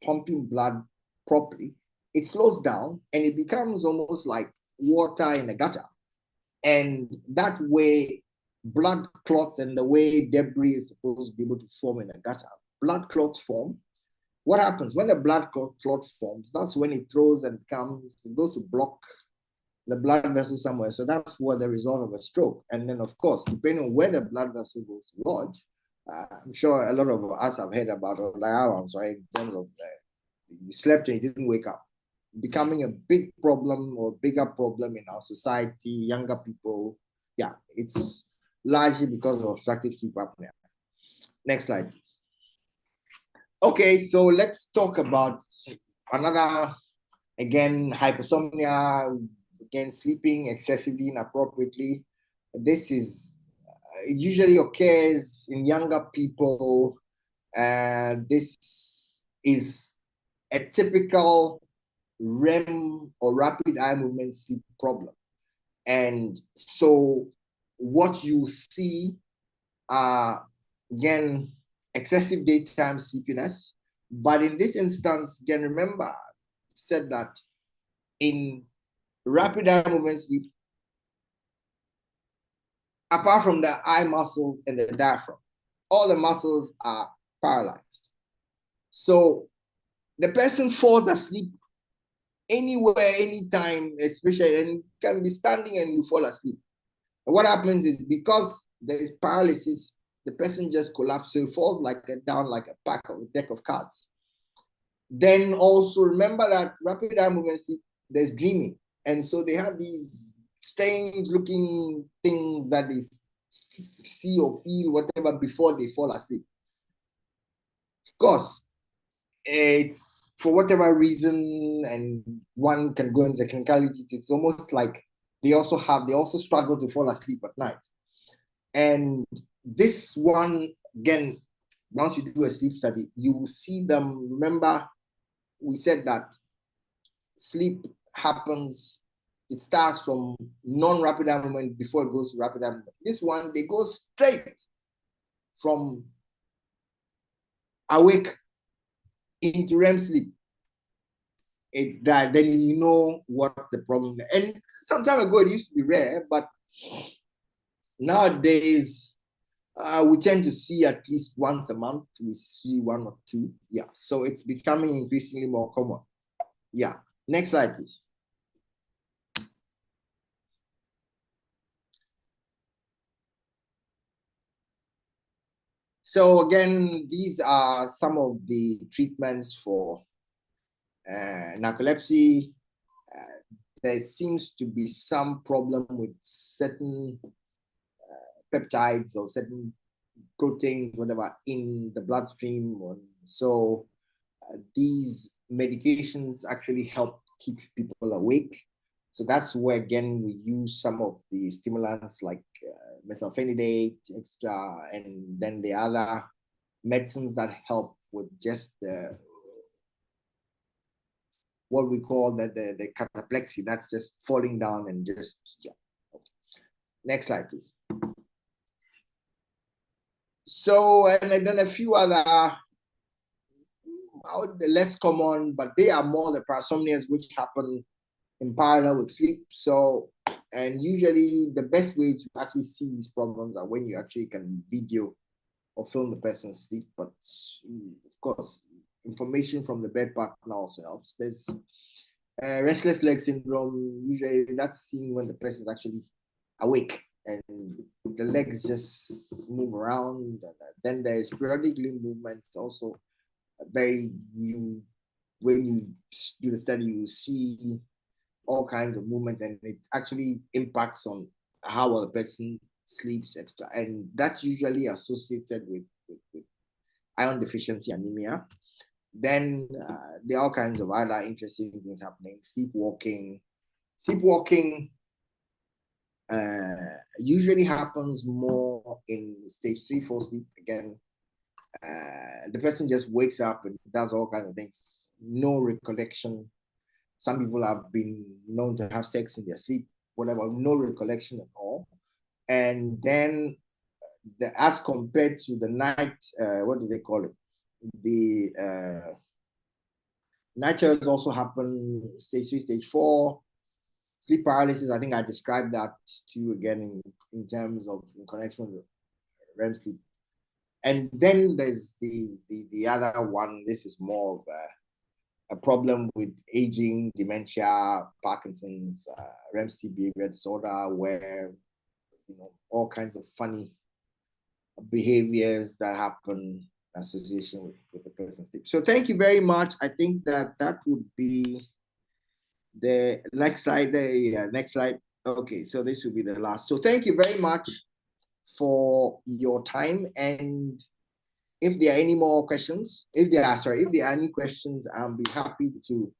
pumping blood properly, it slows down and it becomes almost like water in a gutter. And that way, blood clots and the way debris is supposed to be able to form in a gutter, blood clots form. What happens when the blood clot forms? That's when it throws and it goes to block the blood vessel somewhere. So that's what the result of a stroke. And then, of course, depending on where the blood vessel goes to lodge, I'm sure a lot of us have heard about in terms of you slept and you didn't wake up, becoming a big problem or bigger problem in our society, younger people. Yeah, it's largely because of obstructive sleep apnea. Next slide, please. Okay, so let's talk about another, again, hypersomnia, again, sleeping excessively, inappropriately. This is, it usually occurs in younger people. This is a typical REM or rapid eye movement sleep problem. And so what you see are, again, excessive daytime sleepiness. But in this instance, again, remember, I said that in rapid eye movement sleep, apart from the eye muscles and the diaphragm, all the muscles are paralyzed. So the person falls asleep anywhere, anytime, especially, and can be standing and you fall asleep. And what happens is because there is paralysis, the person just collapses, so it falls down like a deck of cards. Then also remember that rapid eye movement sleep, there's dreaming. And so they have these strange looking things that they see or feel, whatever, before they fall asleep. Of course, it's for whatever reason, and one can go into the technicalities, it's almost like they also struggle to fall asleep at night. And this one, again, once you do a sleep study, you will see them. Remember, we said that sleep happens, it starts from non-rapid eye movement before it goes to rapid eye movement. This one, they go straight from awake into REM sleep. Then you know what the problem is. And some time ago, it used to be rare, but nowadays, we tend to see at least once a month. We see one or two. Yeah, so it's becoming increasingly more common. Yeah, next slide, please. So again, these are some of the treatments for narcolepsy. There seems to be some problem with certain peptides or certain proteins, whatever, in the bloodstream. So these medications actually help keep people awake. So that's where, again, we use some of the stimulants like methylphenidate, extra, and then the other medicines that help with just what we call the cataplexy. That's just falling down and just, yeah. Okay. Next slide, please. So, and then a few other less common, but they are more the parasomnias which happen in parallel with sleep. So, and usually the best way to actually see these problems are when you actually can video or film the person's sleep. But of course, information from the bed partner also helps. There's restless leg syndrome. Usually that's seen when the person's actually awake and the legs just move around. Then there's periodic limb movements also. When you do the study, you see all kinds of movements, and it actually impacts on how a person sleeps, etc. And that's usually associated with iron deficiency anemia. Then there are all kinds of other interesting things happening. Sleepwalking usually happens more in stage 3-4 sleep. Again, the person just wakes up and does all kinds of things, no recollection. Some people have been known to have sex in their sleep, whatever, no recollection at all. And then as compared to the night, what do they call it? The night terrors also happen stage 3, stage 4. Sleep paralysis, I think I described that to you again in terms of in connection with REM sleep. And then there's the other one. This is more of a problem with aging, dementia, Parkinson's, REM sleep behavior disorder, where all kinds of funny behaviors that happen in association with the person's sleep. So thank you very much. I think that would be the next slide. Next slide. Okay, so this will be the last. So thank you very much for your time. And if there are any more questions, if there are any questions, I'll be happy to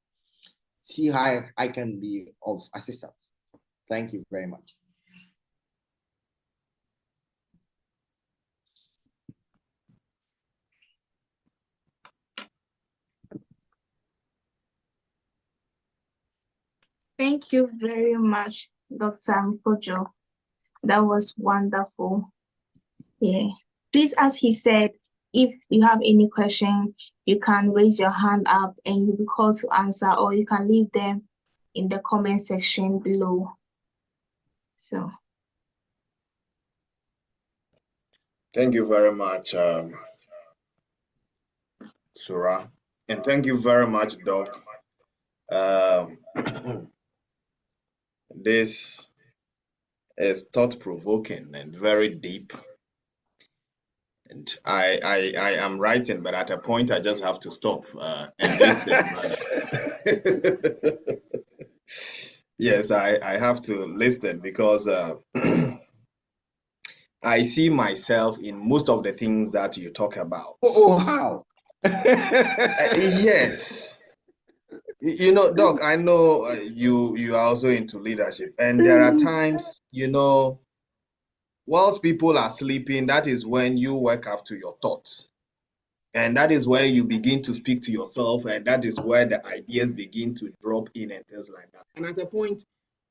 see how I can be of assistance. Thank you very much. Thank you very much, Dr. Mkojo. That was wonderful. Yeah. Please, as he said, if you have any question, you can raise your hand up and you'll be called to answer, or you can leave them in the comment section below. So. Thank you very much, Surah. And thank you very much, Doc. This is thought-provoking and very deep. And I am writing, but at a point I just have to stop and listen. Yes, I have to listen because I see myself in most of the things that you talk about. Oh, how? Yes. You know, Doc, I know you are also into leadership, and there are times, whilst people are sleeping, that is when you wake up to your thoughts. And that is where you begin to speak to yourself, and that is where the ideas begin to drop in and things like that. And at a point,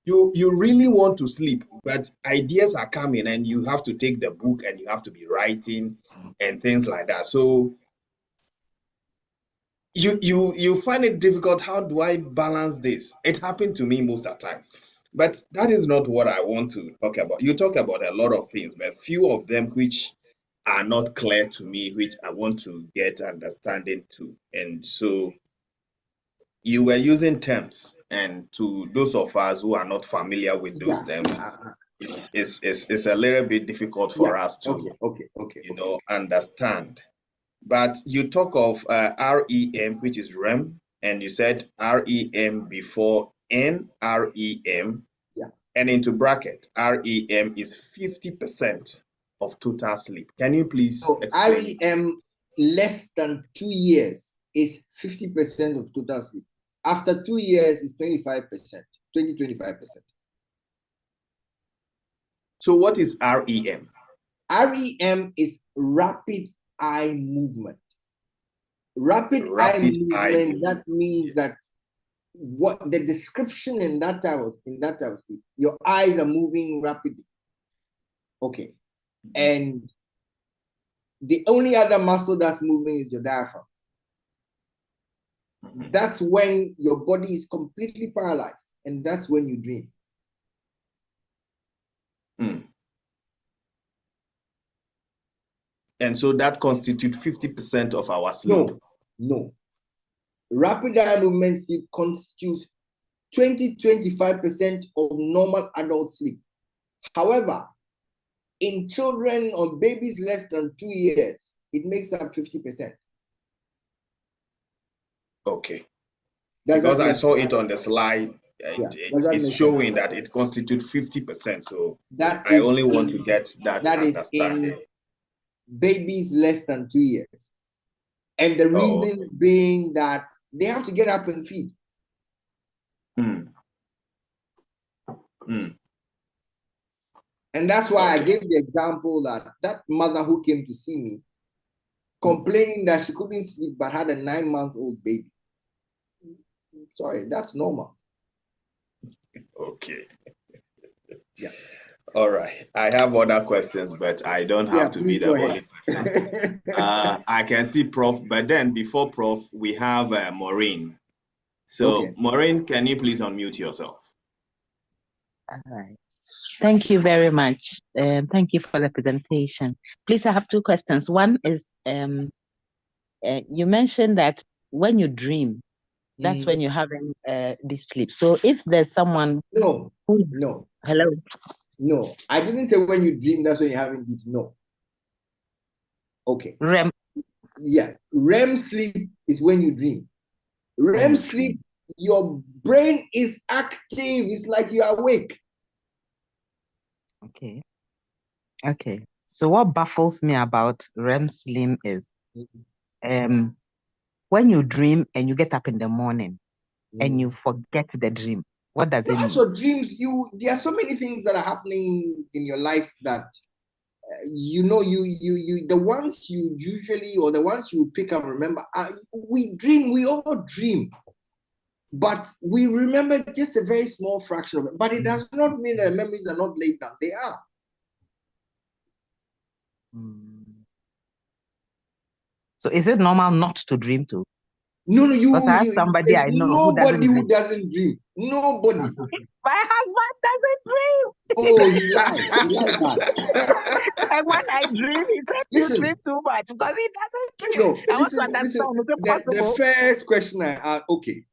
you really want to sleep, but ideas are coming and you have to take the book and you have to be writing and things like that. So you find it difficult. How do I balance this? It happened to me most of the times. But that is not what I want to talk about. You talk about a lot of things, but few of them which are not clear to me, which I want to get understanding to. And so you were using terms, and to those of us who are not familiar with those terms, it's a little bit difficult for us to understand. But you talk of REM, which is REM, and you said REM before NREM, and into bracket, REM is 50% of total sleep. Can you please explain? REM less than 2 years is 50% of total sleep. After 2 years is 25%, 25%. So what is REM? REM is rapid eye movement. Rapid eye movement, that means that what the description in that type of sleep, your eyes are moving rapidly. Okay. And the only other muscle that's moving is your diaphragm. That's when your body is completely paralyzed, and that's when you dream. And so that constitutes 50% of our sleep. No. Rapid eye movement sleep constitutes 20-25% of normal adult sleep. However, in children or babies less than 2 years, it makes up 50%. Okay. Because I saw it on the slide, it's showing that it constitutes 50%. So I only want to get that understanding. Is in babies less than 2 years. And the reason being that they have to get up and feed. And that's why I gave the example that mother who came to see me complaining that she couldn't sleep but had a 9-month-old baby. Sorry, that's normal. Okay. Yeah. All right. I have other questions, but I don't have to be please the go only person. I can see Prof, but then before Prof, we have Maureen. So, Okay. Maureen, can you please unmute yourself? All right. Thank you very much. Thank you for the presentation. Please, I have two questions. One is, you mentioned that when you dream, that's when you're having deep sleep. So if there's someone No, who... no. Hello? No, I didn't say when you dream, that's when you're having deep. No. Okay. REM. Yeah. REM sleep is when you dream. REM sleep, your brain is active. It's like you're awake. Okay. Okay. So what baffles me about REM sleep is when you dream and you get up in the morning and you forget the dream. What does it mean? So dreams, there are so many things that are happening in your life that the ones you usually, or the ones you pick up, remember, we all dream, but we remember just a very small fraction of it. But it does not mean that memories are not laid down. They are. So is it normal not to dream too? No, somebody I know nobody who doesn't dream. Nobody. My husband doesn't dream. Oh, he lied that. And when I dream, he said you dream too much because he doesn't dream. No, I want to understand. Is it the possible? first question I asked, okay,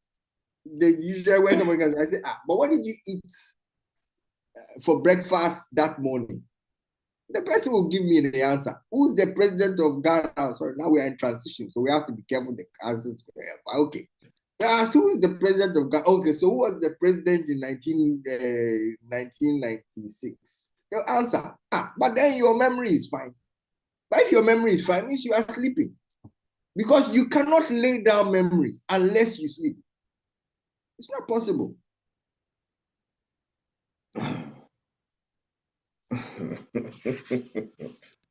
the usual when someone comes, I say, but what did you eat for breakfast that morning? The person will give me the answer. Who's the president of Ghana? Sorry, now we are in transition, so we have to be careful the answers. Okay. Who is the president of Ghana? Okay, so who was the president in 1996? Your answer. But then your memory is fine. But if your memory is fine, it means you are sleeping. Because you cannot lay down memories unless you sleep. It's not possible.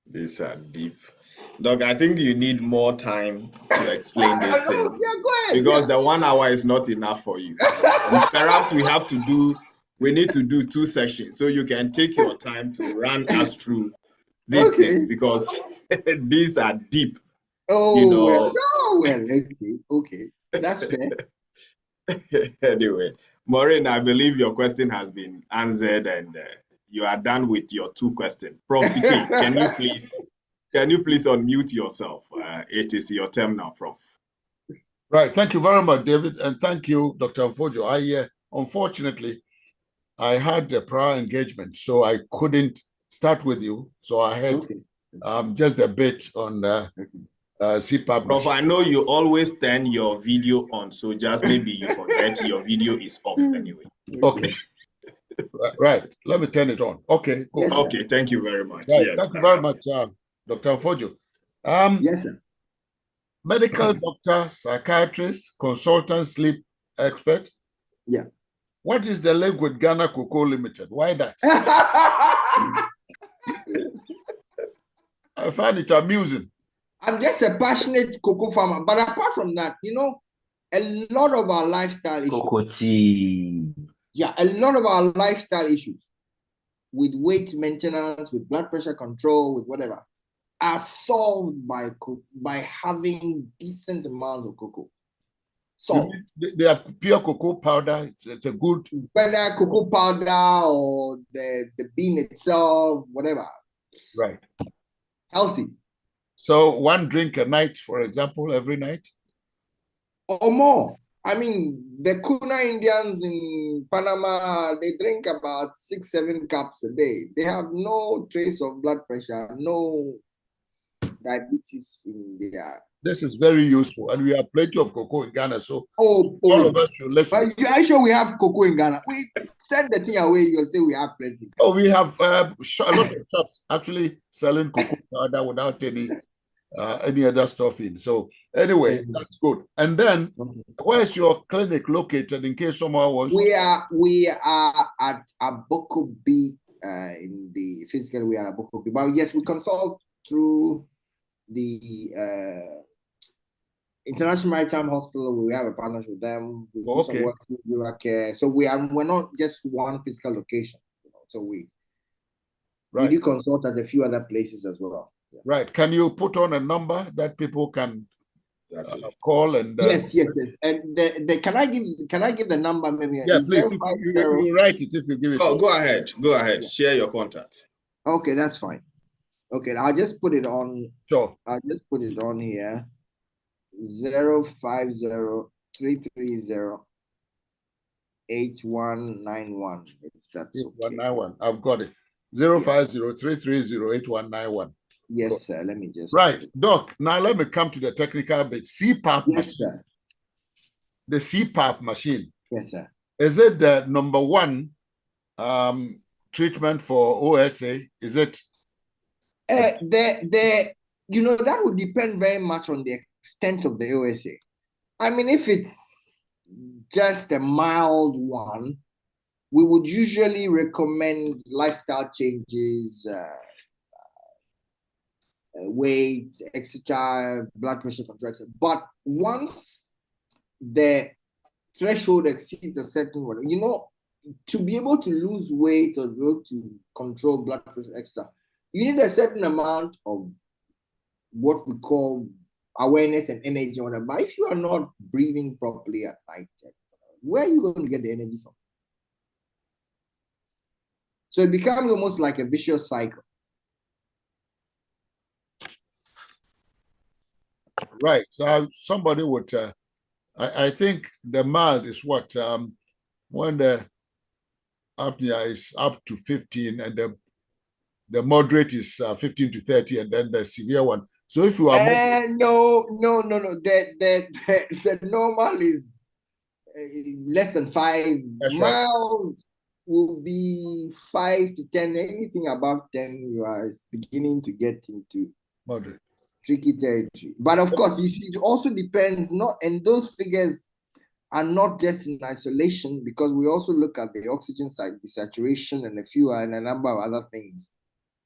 These are deep. Doc, I think you need more time to explain this thing. Yeah, go ahead. Because the 1 hour is not enough for you. Perhaps we need to do 2 sessions so you can take your time to run us through these things, because these are deep. Okay. That's fair. Anyway, Maureen, I believe your question has been answered and you are done with your 2 questions. Prof. PK, can you please unmute yourself? It is your term now, Prof. Right. Thank you very much, David, and thank you, Dr. Fojo. Unfortunately, I had a prior engagement, so I couldn't start with you. So I had just a bit on CPAP. Prof, I know you always turn your video on, so just maybe you forget your video is off anyway. Okay. Right. Let me turn it on. Okay. Cool. Yes, okay. Thank you very much. Right. Yes. Thank you very much, Dr. Fojo. Yes, sir. Medical doctor, psychiatrist, consultant, sleep expert. Yeah. What is the link with Ghana Cocoa Limited? Why that? I find it amusing. I'm just a passionate cocoa farmer. But apart from that, a lot of our lifestyle issues. Cocoa tea. Yeah, a lot of our lifestyle issues with weight maintenance, with blood pressure control, with whatever, are solved by having decent amounts of cocoa. So they have pure cocoa powder. It's a good, whether cocoa powder or the bean itself, whatever. Right. Healthy. So 1 drink a night, for example, every night? Or more. I mean, the Kuna Indians in Panama, they drink about 6-7 cups a day. They have no trace of blood pressure, no diabetes in their... This is very useful, and we have plenty of cocoa in Ghana, so all of us should listen. But are you sure we have cocoa in Ghana? We send the thing away, you'll say we have plenty. Oh, we have a lot of shops actually selling cocoa powder without any other stuff in. So anyway, that's good. And then, where's your clinic located in case someone wants? We are at Abokobi in the physical. We are at Abokobi, but yes, we consult through International Maritime Hospital. We have a partnership with them. We do some Okay. work with care. So we're not just one physical location. So we do consult at a few other places as well. Yeah. Right. Can you put on a number that people can call and yes. And can I give the number maybe? Yeah, please. If you write it, if you give it. Oh, go ahead. Yeah. Share your contact. Okay, that's fine. Okay, I'll just put it on. Sure. I'll just put it on here. 050-330-8191. If that's okay. 8191. I've got it. 050-330-8191. Yes, sir. Let me just. Right, Doc. Now let me come to the technical bit. CPAP yes, machine. Sir. The CPAP machine. Yes, sir. Is it the number one treatment for OSA? Is it? That would depend very much on the extent of the OSA. I mean, if it's just a mild one, we would usually recommend lifestyle changes, weight, etc., blood pressure control. But once the threshold exceeds a certain one, to be able to lose weight or be able to control blood pressure, etc., you need a certain amount of what we call awareness and energy on it. But if you are not breathing properly at night, where are you going to get the energy from? So it becomes almost like a vicious cycle. Right. So somebody would, I think the mild is what? When the apnea is up to 15 and the moderate is 15 to 30 and then the severe one. So if you are no. The normal is less than 5. That's mild right. will be 5 to 10. Anything above 10, you are beginning to get into moderate, tricky territory. But of course, you see, it also depends. And those figures are not just in isolation, because we also look at the oxygen side, the saturation, and a number of other things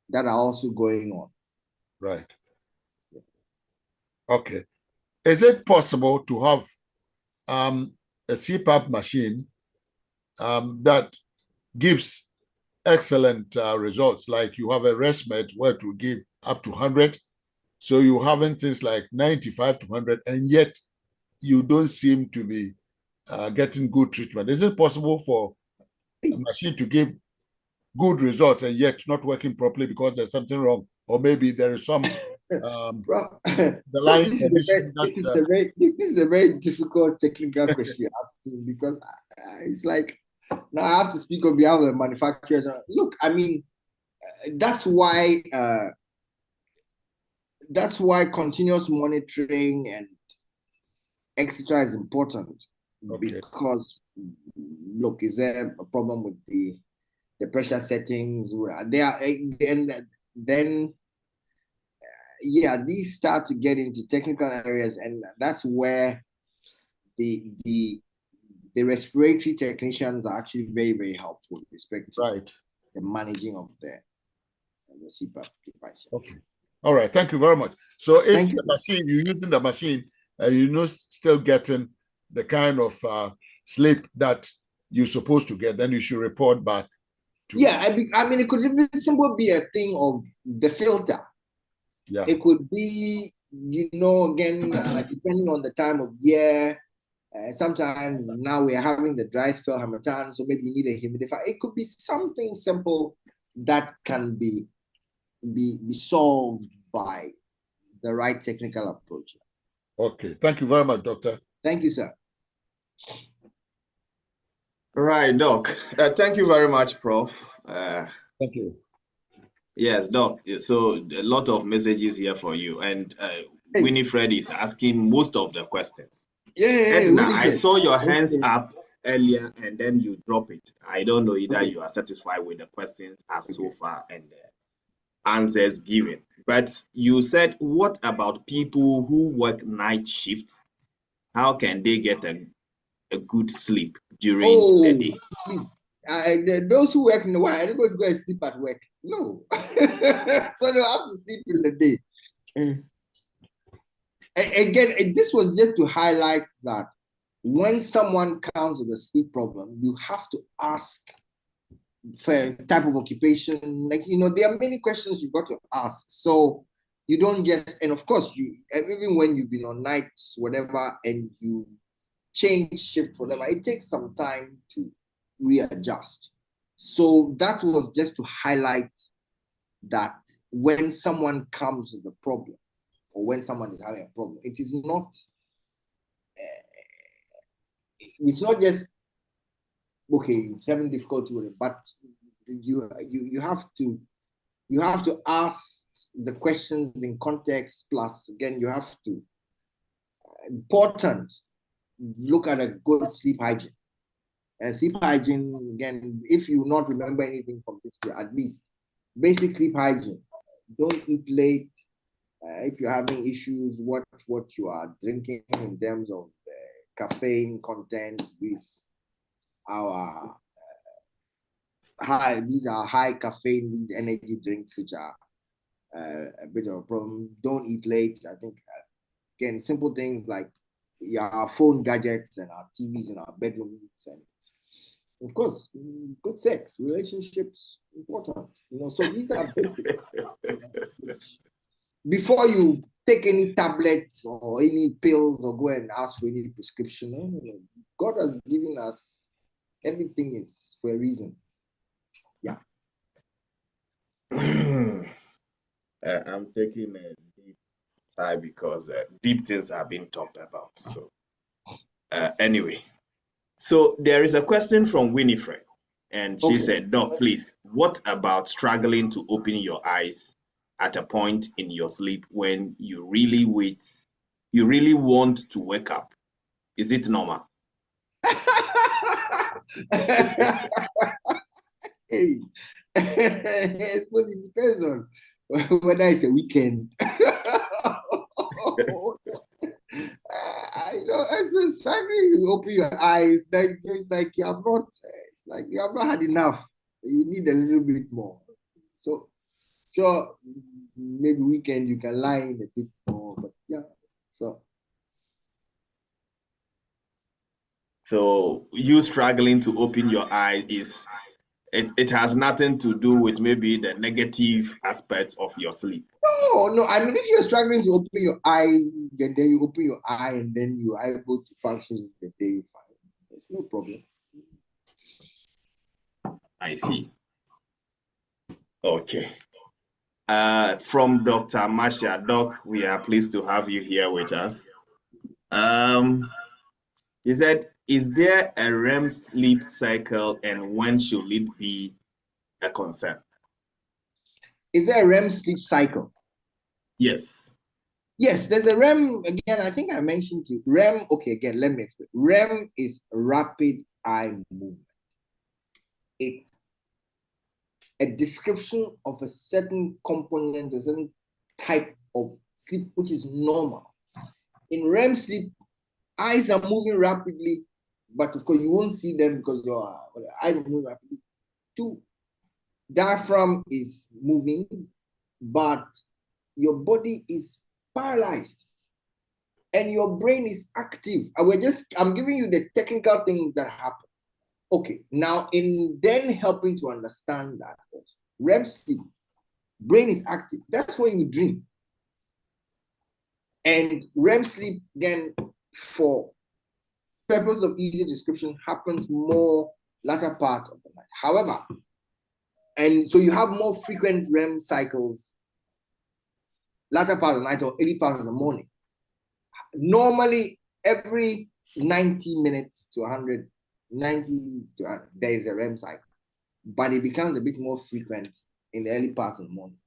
that are also going on. Right. Okay. Is it possible to have a CPAP machine that gives excellent results? Like you have a ResMed where it will give up to 100. So you're having things like 95 to 100, and yet you don't seem to be getting good treatment. Is it possible for a machine to give good results and yet not working properly because there's something wrong, or maybe there is some the line condition? This is a very difficult technical question you're asking, because it's like, now I have to speak on behalf of the manufacturers. Look, I mean, that's why continuous monitoring and etc. is important. Okay. Because look, is there a problem with the pressure settings? These start to get into technical areas, and that's where the respiratory technicians are actually very, very helpful with respect to the managing of the CPAP device. Okay. All right. Thank you very much. So if you're using the machine, you're still getting the kind of sleep that you're supposed to get, then you should report back. I mean, it could simply be a thing of the filter. Yeah. It could be, again, depending on the time of year. Sometimes now we're having the dry spell, Harmattan, so maybe you need a humidifier. It could be something simple that can be solved by the right technical approach. Okay. Thank you very much, Doctor. Thank you, sir. Right, Doc. Thank you very much, Prof. Thank you. Yes, Doc. So a lot of messages here for you. And Winifred is asking most of the questions. Edna, I saw your hands up earlier and then you drop it. I don't know either you are satisfied with the questions as so far and the answers given. But you said, what about people who work night shifts? How can they get a good sleep during the day? Please. Those who work in the work, are going to go and sleep at work? No. So they have to sleep in the day. Again, this was just to highlight that when someone comes with a sleep problem, you have to ask for type of occupation. Like, there are many questions you've got to ask. So you don't just, and of course, even when you've been on nights, whatever, and you change shift, whatever, it takes some time to readjust. So that was just to highlight that when someone comes with a problem, or when someone is having a problem, it's not just okay, having difficulty with it, but you have to ask the questions in context. Plus, again, you have to important look at a good sleep hygiene. And sleep hygiene, again, if you not remember anything from this, at least basic sleep hygiene. Don't eat late. If you're having issues, watch what you are drinking in terms of caffeine content. These are high caffeine, these energy drinks, which are a bit of a problem. Don't eat late. I think, again, simple things like our phone gadgets and our TVs in our bedrooms, and of course, good sex, relationships, important. So these are basics. Before you take any tablets or any pills or go and ask for any prescription, God has given us everything is for a reason. Yeah. I'm taking a deep sigh because deep things are being talked about. So anyway, so there is a question from Winifred, and she said, Doc, please, what about struggling to open your eyes at a point in your sleep when you really want to wake up? Is it normal? Hey, I suppose it depends on whether it's a weekend. It's struggling. You open your eyes, it's like you have not had enough. You need a little bit more. So, sure, maybe weekend you can lie in a bit more, but yeah. So you struggling to open your eyes it has nothing to do with maybe the negative aspects of your sleep. No. I mean, if you're struggling to open your eye, then you open your eye and then you are able to function the day fine. There's no problem. I see. Okay. From Dr. Masha, Doc, we are pleased to have you here with us. He said, is there a REM sleep cycle and when should it be a concern? Is there a REM sleep cycle? Yes. Yes, there's a REM. Again, I think I mentioned to you. REM, okay, again, let me explain. REM is rapid eye movement. It's a description of a certain component, a certain type of sleep, which is normal. In REM sleep, eyes are moving rapidly, but of course you won't see them because your eyes are moving rapidly. Two, diaphragm is moving, but your body is paralyzed and your brain is active. I'm giving you the technical things that happen. Okay, now in then helping to understand that REM sleep, brain is active. That's when you dream. And REM sleep, then, for purpose of easy description, happens more latter part of the night. However, and so you have more frequent REM cycles latter part of the night or early part of the morning. Normally, every 90 minutes to 100, 90 to 100, there is a REM cycle, but it becomes a bit more frequent in the early part of the morning.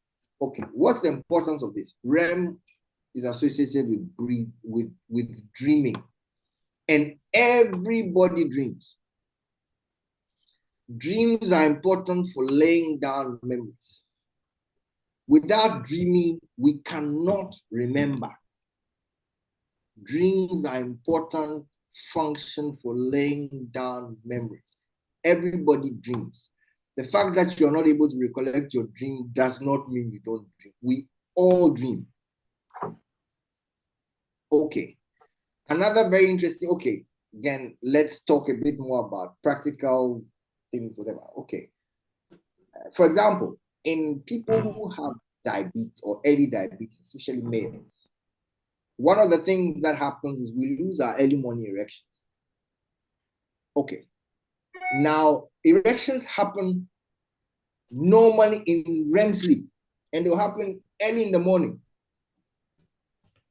Okay, what's the importance of this? REM is associated with dreaming, and everybody dreams. Dreams are important for laying down memories. Without dreaming, we cannot remember. Dreams are important function for laying down memories. Everybody dreams. The fact that you're not able to recollect your dream does not mean you don't dream. We all dream. Okay. Another very interesting, okay, again, let's talk a bit more about practical things, whatever. Okay. For example, in people who have diabetes or early diabetes, especially males, one of the things that happens is we lose our early morning erections. Okay. Now, erections happen normally in REM sleep, and they'll happen early in the morning.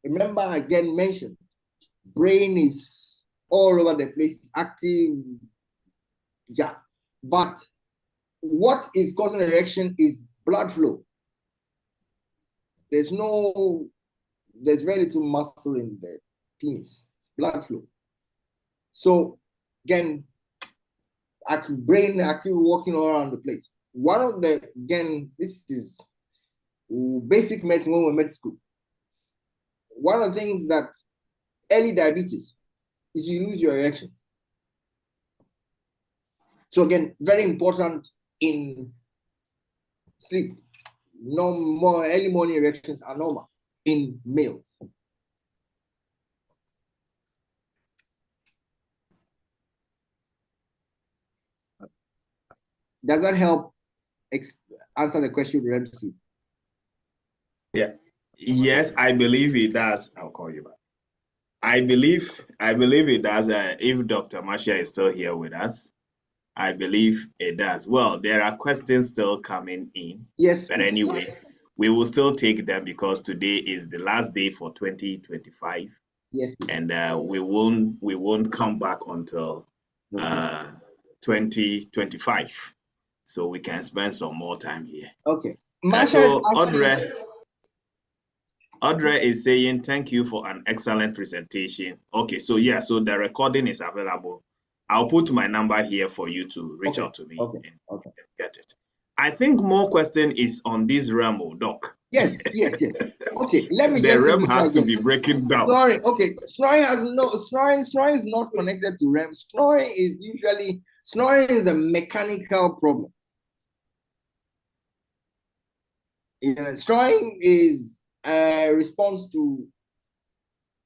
Remember, again, mentioned, brain is all over the place, active. Yeah. But what is causing erection is blood flow. There's very little muscle in the penis. It's blood flow. So again, brain actually walking all around the place. One of the, again, this is basic medicine when we're med school. One of the things that early diabetes is you lose your erections. So again, very important in sleep. No more early morning erections are normal in males. Does that help answer the question, REM sleep? Yeah. Yes, I believe it does. I'll call you back. I believe it does. If Dr. Marcia is still here with us, I believe it does. Well, there are questions still coming in. Yes. But anyway, we will still take them because today is the last day for 2025. Yes. And we won't come back until 2025. So we can spend some more time here. Okay. So Audrey is saying, thank you for an excellent presentation. Okay, so yeah, so the recording is available. I'll put my number here for you to reach out to me and get it. I think more question is on this REM, Doc. Yes. Okay, let me the REM has to be breaking down. Snoring. Okay, snoring is not connected to REM. Snoring is a mechanical problem. Snoring is a response to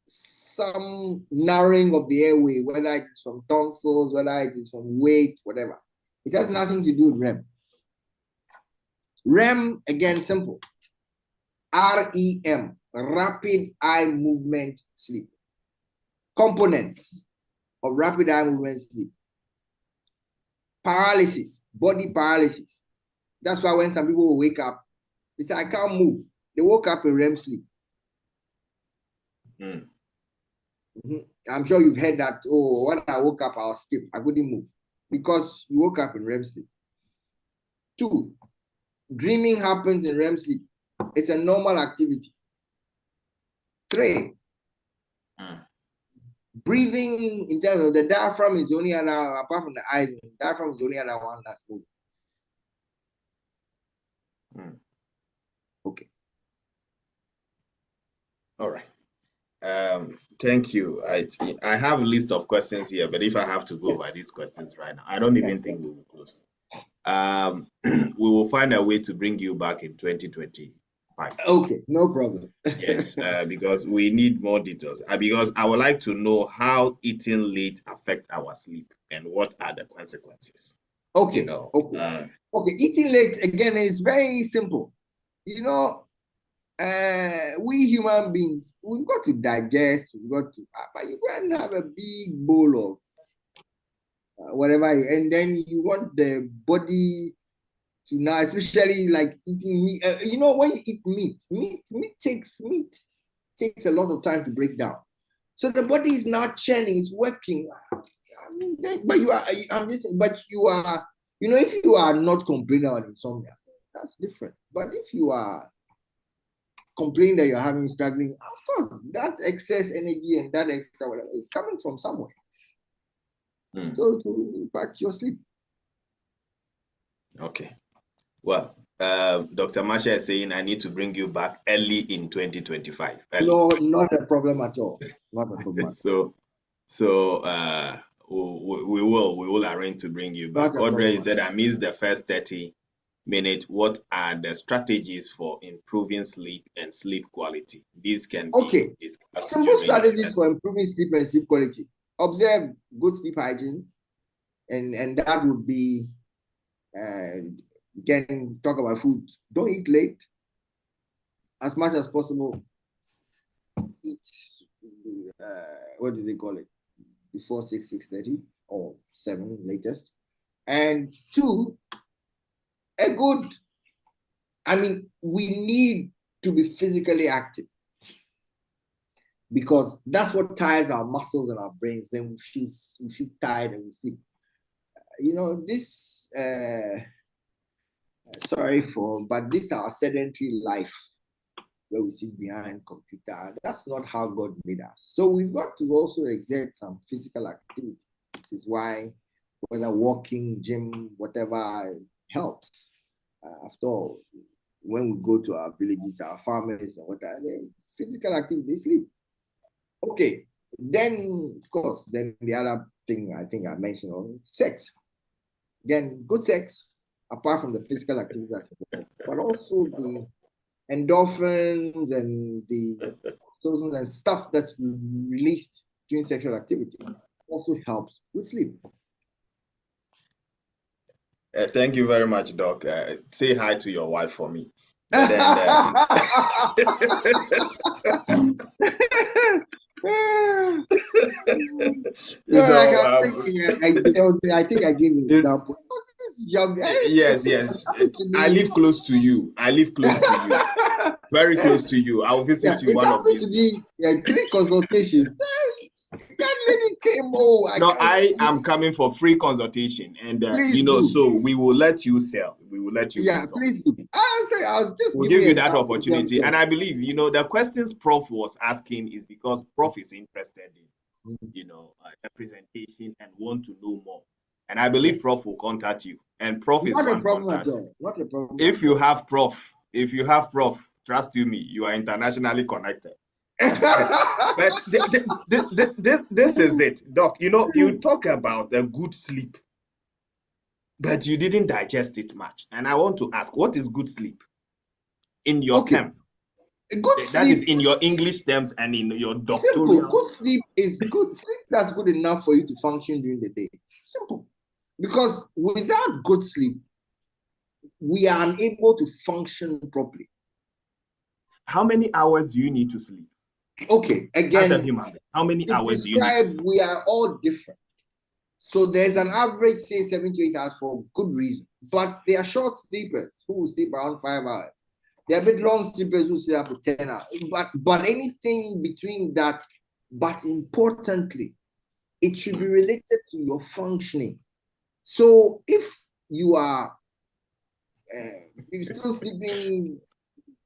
some narrowing of the airway, whether it is from tonsils, whether it is from weight, whatever. It has nothing to do with REM. REM, again, simple. REM, rapid eye movement sleep. Components of rapid eye movement sleep. Paralysis, body paralysis. That's why when some people wake up, they say, I can't move. They woke up in REM sleep. I'm sure you've heard that, oh, when I woke up, I was stiff. I couldn't move because you woke up in REM sleep. 2, dreaming happens in REM sleep. It's a normal activity. 3, breathing in terms of the diaphragm is only an hour, apart from the eyes, the diaphragm is only an hour that's moving. Okay. All right. Thank you. I have a list of questions here, but if I have to go by these questions right now, I don't even think we will close. We will find a way to bring you back in 2025. Okay, no problem. Yes, because we need more details. Because I would like to know how eating late affect our sleep and what are the consequences. Okay. Okay, eating late, again, is very simple. We human beings, we've got to digest, but you can't have a big bowl of whatever, and then you want the body to now, especially like eating meat. When you eat meat takes a lot of time to break down. So the body is now churning, it's working. But if you are not complaining about insomnia, that's different. But if you are complaining that you're having struggling, of course, that excess energy and that extra whatever is coming from somewhere. So to impact your sleep. Okay. Well, Dr. Marcia is saying I need to bring you back early in 2025. No, not a problem at all. Not a problem. We will arrange to bring you back. Audrey said I missed the first 30 minute, what are the strategies for improving sleep and sleep quality? These can Okay. be discussed Simple during the strategies lesson. for improving sleep and sleep quality. Observe good sleep hygiene, and that would be, again, talk about food. Don't eat late. As much as possible, eat, what do they call it? Before 6:30 or 7 latest. And two, we need to be physically active, because that's what tires our muscles and our brains. Then we feel tired and we sleep. But this our sedentary life where we sit behind computer. That's not how God made us. So we've got to also exert some physical activity, which is why whether walking, gym, whatever helps. After all, when we go to our villages, our farmers and whatever, physical activity, they sleep. Okay, then of course, then the other thing I think I mentioned, sex. Again, good sex, apart from the physical activity that's important, but also the endorphins and the oxytocin and stuff that's released during sexual activity also helps with sleep. Thank you very much, Doc. Say hi to your wife for me. No, I think I gave you an example. Yes. I live close to you. Very close to you. I'll visit you one of these days. 3 consultations. That lady came. I am coming for free consultation, and so we will let you sell. We will let you. Yeah, please do. We'll give you that opportunity, and I believe the questions Prof was asking is because Prof is interested in the presentation and want to know more. And I believe Prof will contact you, and Prof is not a one problem contact. at all. Not a problem. If you have Prof, trust you me, you are internationally connected. But this is it, Doc. You talk about a good sleep, but you didn't digest it much. And I want to ask, what is good sleep in your term? That is in your English terms and in your doctoral. Simple. Good sleep is good sleep that's good enough for you to function during the day. Simple. Because without good sleep, we are unable to function properly. How many hours do you need to sleep? Okay, again, as a human, how many hours do you need to sleep? We are all different. So there's an average, say 7 to 8 hours for good reason. But there are short sleepers who will sleep around 5 hours. There are a bit long sleepers who sleep up to 10 hours. But anything between that, but importantly, it should be related to your functioning. So if you are you're still sleeping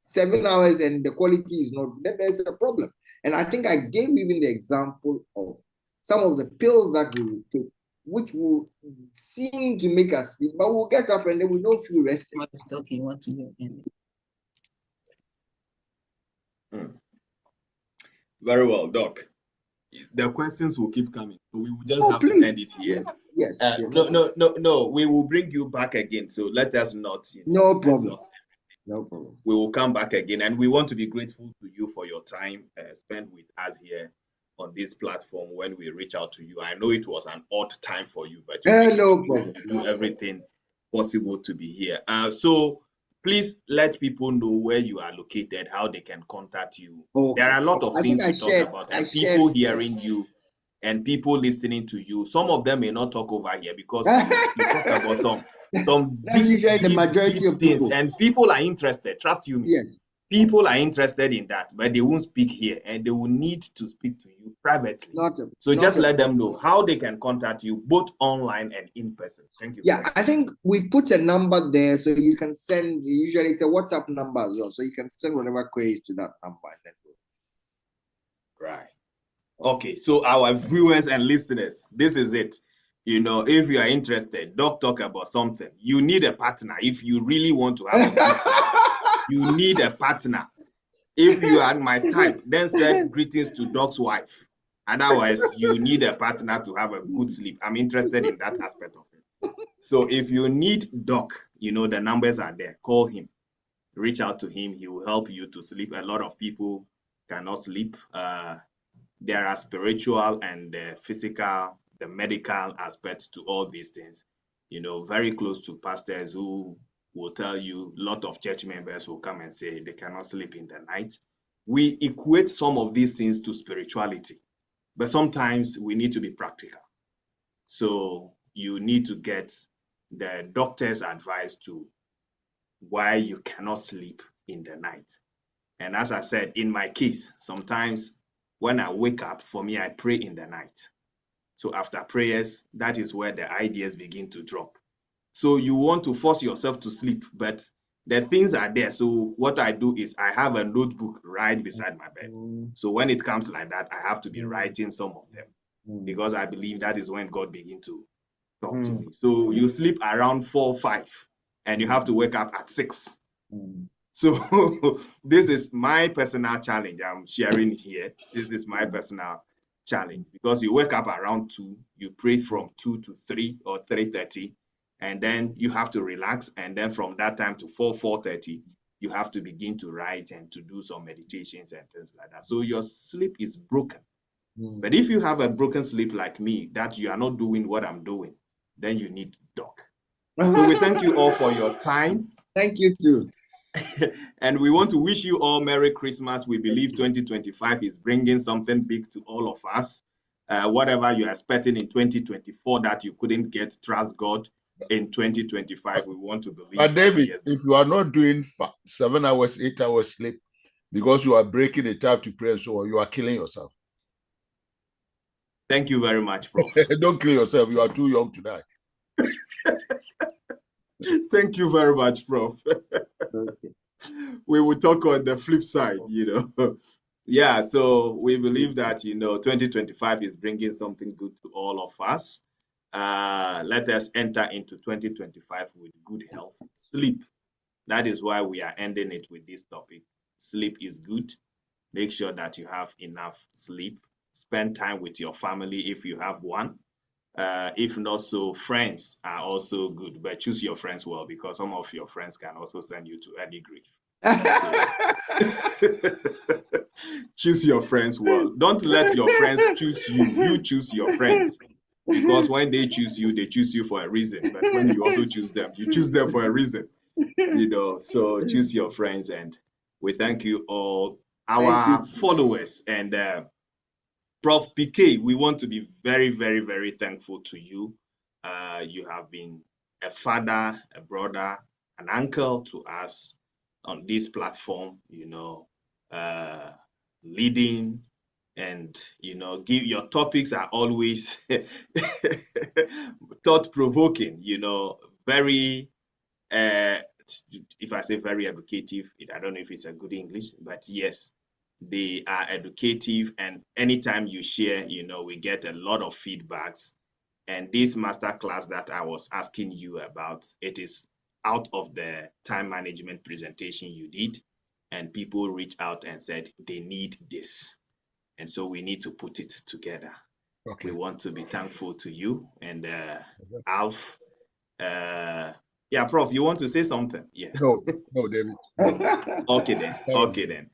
7 hours and the quality is not, then there's a problem. And I think I gave even the example of some of the pills that we will take, which will seem to make us sleep, but we'll get up and then we don't feel rested. Okay, what to do? Very well, Doc. The questions will keep coming. We will just have to end it here. Yes. No. We will bring you back again. So let us not. No problem. No problem. We will come back again, and we want to be grateful to you for your time spent with us here on this platform when we reach out to you. I know it was an odd time for you, but no problem. Do everything possible to be here. So please let people know where you are located, how they can contact you. Okay. There are a lot of things to talk about, and people hearing you and people listening to you. Some of them may not talk over here because you talk about some deep things, and people are interested. Trust you me. Yes. People are interested in that, but they won't speak here, and they will need to speak to you privately. So just let them know how they can contact you, both online and in person. Thank you. Yeah, I think we've put a number there, so you can send. Usually, it's a WhatsApp number as well, so you can send whatever queries to that number. And then right. Okay, so our viewers and listeners, this is it. If you are interested, Doc talk about something. You need a partner. If you really want to have a good you need a partner. If you are my type, then send greetings to Doc's wife. Otherwise, you need a partner to have a good sleep. I'm interested in that aspect of it. So if you need Doc, the numbers are there. Call him, reach out to him. He will help you to sleep. A lot of people cannot sleep. There are spiritual and the physical, the medical aspects to all these things. Very close to pastors who will tell you, a lot of church members will come and say they cannot sleep in the night. We equate some of these things to spirituality, but sometimes we need to be practical. So you need to get the doctor's advice to why you cannot sleep in the night. And as I said, in my case, sometimes when I wake up, for me, I pray in the night. So after prayers, that is where the ideas begin to drop. So you want to force yourself to sleep, but the things are there. So what I do is I have a notebook right beside my bed. So when it comes like that, I have to be writing some of them because I believe that is when God begins to talk to me. So you sleep around 4, 5, and you have to wake up at 6. So this is my personal challenge I'm sharing here. This is my personal challenge because you wake up around 2, you pray from 2 to 3 or 3:30, and then you have to relax. And then from that time to 4, 4:30, you have to begin to write and to do some meditations and things like that. So your sleep is broken. But if you have a broken sleep like me, that you are not doing what I'm doing, then you need Doc. So we thank you all for your time. Thank you too. And we want to wish you all Merry Christmas. We believe 2025 is bringing something big to all of us. Whatever you're expecting in 2024 that you couldn't get, trust God. In 2025, we want to believe. But David, yes, if you are not doing 7 hours, 8 hours sleep because you are breaking the time to pray and so on, you are killing yourself. Thank you very much, Prof. Don't kill yourself. You are too young to die. Thank you very much, Prof. Okay. We will talk on the flip side, Yeah, so we believe that, 2025 is bringing something good to all of us. Let us enter into 2025 with good health. Sleep. That is why we are ending it with this topic. Sleep is good. Make sure that you have enough sleep. Spend time with your family if you have one. If not so, friends are also good, but choose your friends well because some of your friends can also send you to early grief. Choose your friends well. Don't let your friends choose you. You choose your friends because when they choose you for a reason. But when you also choose them, you choose them for a reason. So choose your friends, and we thank you all, our followers, and Prof. PK, we want to be very, very, very thankful to you. You have been a father, a brother, an uncle to us on this platform, leading and, give your topics are always thought-provoking, very, if I say very educative, I don't know if it's a good English, but yes, they are educative, and anytime you share, we get a lot of feedbacks. And this masterclass that I was asking you about, it is out of the time management presentation you did, and people reached out and said they need this. And so we need to put it together. Okay. We want to be thankful to you and Alf. Yeah, Prof, you want to say something? Yeah. No, David. Okay then.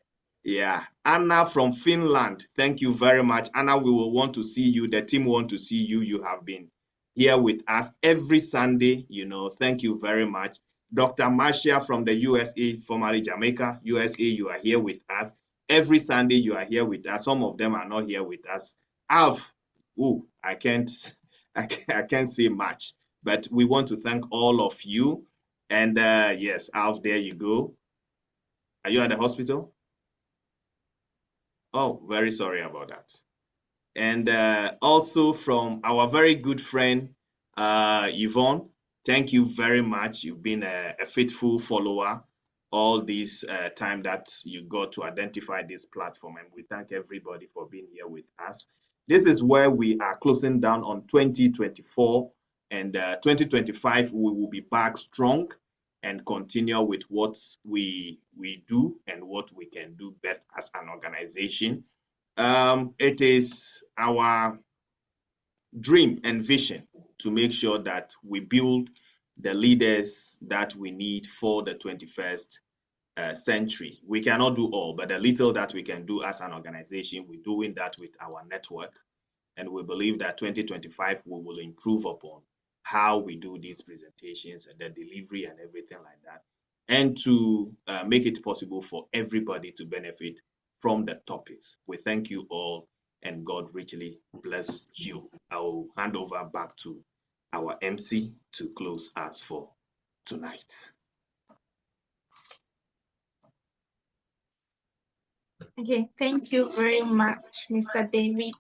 Yeah, Anna from Finland. Thank you very much. Anna, we will want to see you. The team want to see you. You have been here with us every Sunday. Thank you very much. Dr. Marcia from the USA, formerly Jamaica, USA, you are here with us. Every Sunday you are here with us. Some of them are not here with us. Alf, I can't say much, but we want to thank all of you. And yes, Alf, there you go. Are you at the hospital? Oh, very sorry about that. And also from our very good friend, Yvonne, thank you very much. You've been a faithful follower all this time that you got to identify this platform. And we thank everybody for being here with us. This is where we are closing down on 2024. And 2025, we will be back strong and continue with what we do and what we can do best as an organization. It is our dream and vision to make sure that we build the leaders that we need for the 21st century. We cannot do all, but the little that we can do as an organization, we're doing that with our network. And we believe that 2025, we will improve upon how we do these presentations and the delivery and everything like that, and to make it possible for everybody to benefit from the topics. We thank you all, and God richly bless you. I will hand over back to our MC to close us for tonight. Okay, thank you very much, Mr. David.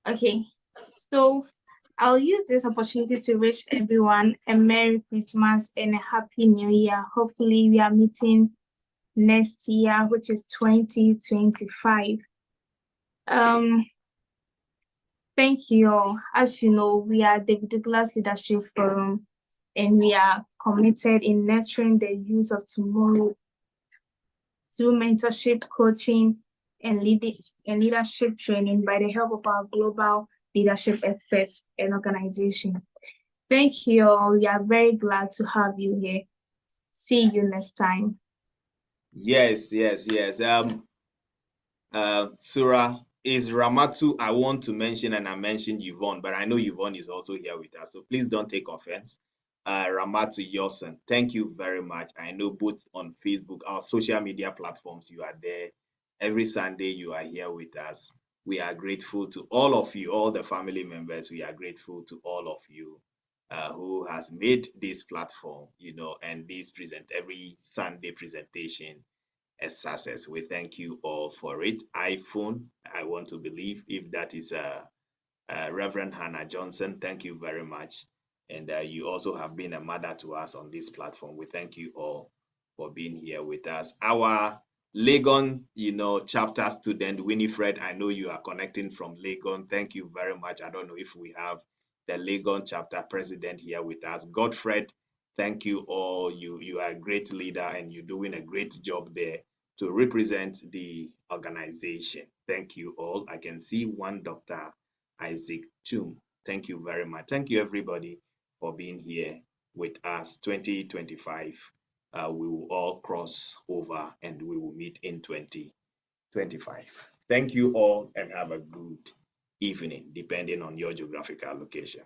Okay, so I'll use this opportunity to wish everyone a Merry Christmas and a Happy New Year. Hopefully, we are meeting next year, which is 2025. Thank you all. As you know, we are the Ddouglas Leadership Forum, and we are committed in nurturing the youth of tomorrow through mentorship, coaching, and leadership training by the help of our global leadership experts and organization. Thank you all. We are very glad to have you here. See you next time. Yes. Surah, is Ramatu I want to mention, and I mentioned Yvonne, but I know Yvonne is also here with us, so please don't take offense. Ramatu Yosen, thank you very much. I know both on Facebook, our social media platforms, you are there. Every Sunday you are here with us. We are grateful to all of you, all the family members. We are grateful to all of you who has made this platform, and this every Sunday presentation a success. We thank you all for it. iPhone, I want to believe, if that is Reverend Hannah Johnson, thank you very much. And you also have been a mother to us on this platform. We thank you all for being here with us. Our Legon, chapter student, Winifred, I know you are connecting from Legon. Thank you very much. I don't know if we have the Legon chapter president here with us. Godfred, thank you all. You are a great leader, and you're doing a great job there to represent the organization. Thank you all. I can see one Dr. Isaac Chum. Thank you very much. Thank you, everybody, for being here with us. 2025, we will all cross over and we will meet in 2025. Thank you all, and have a good evening, depending on your geographical location.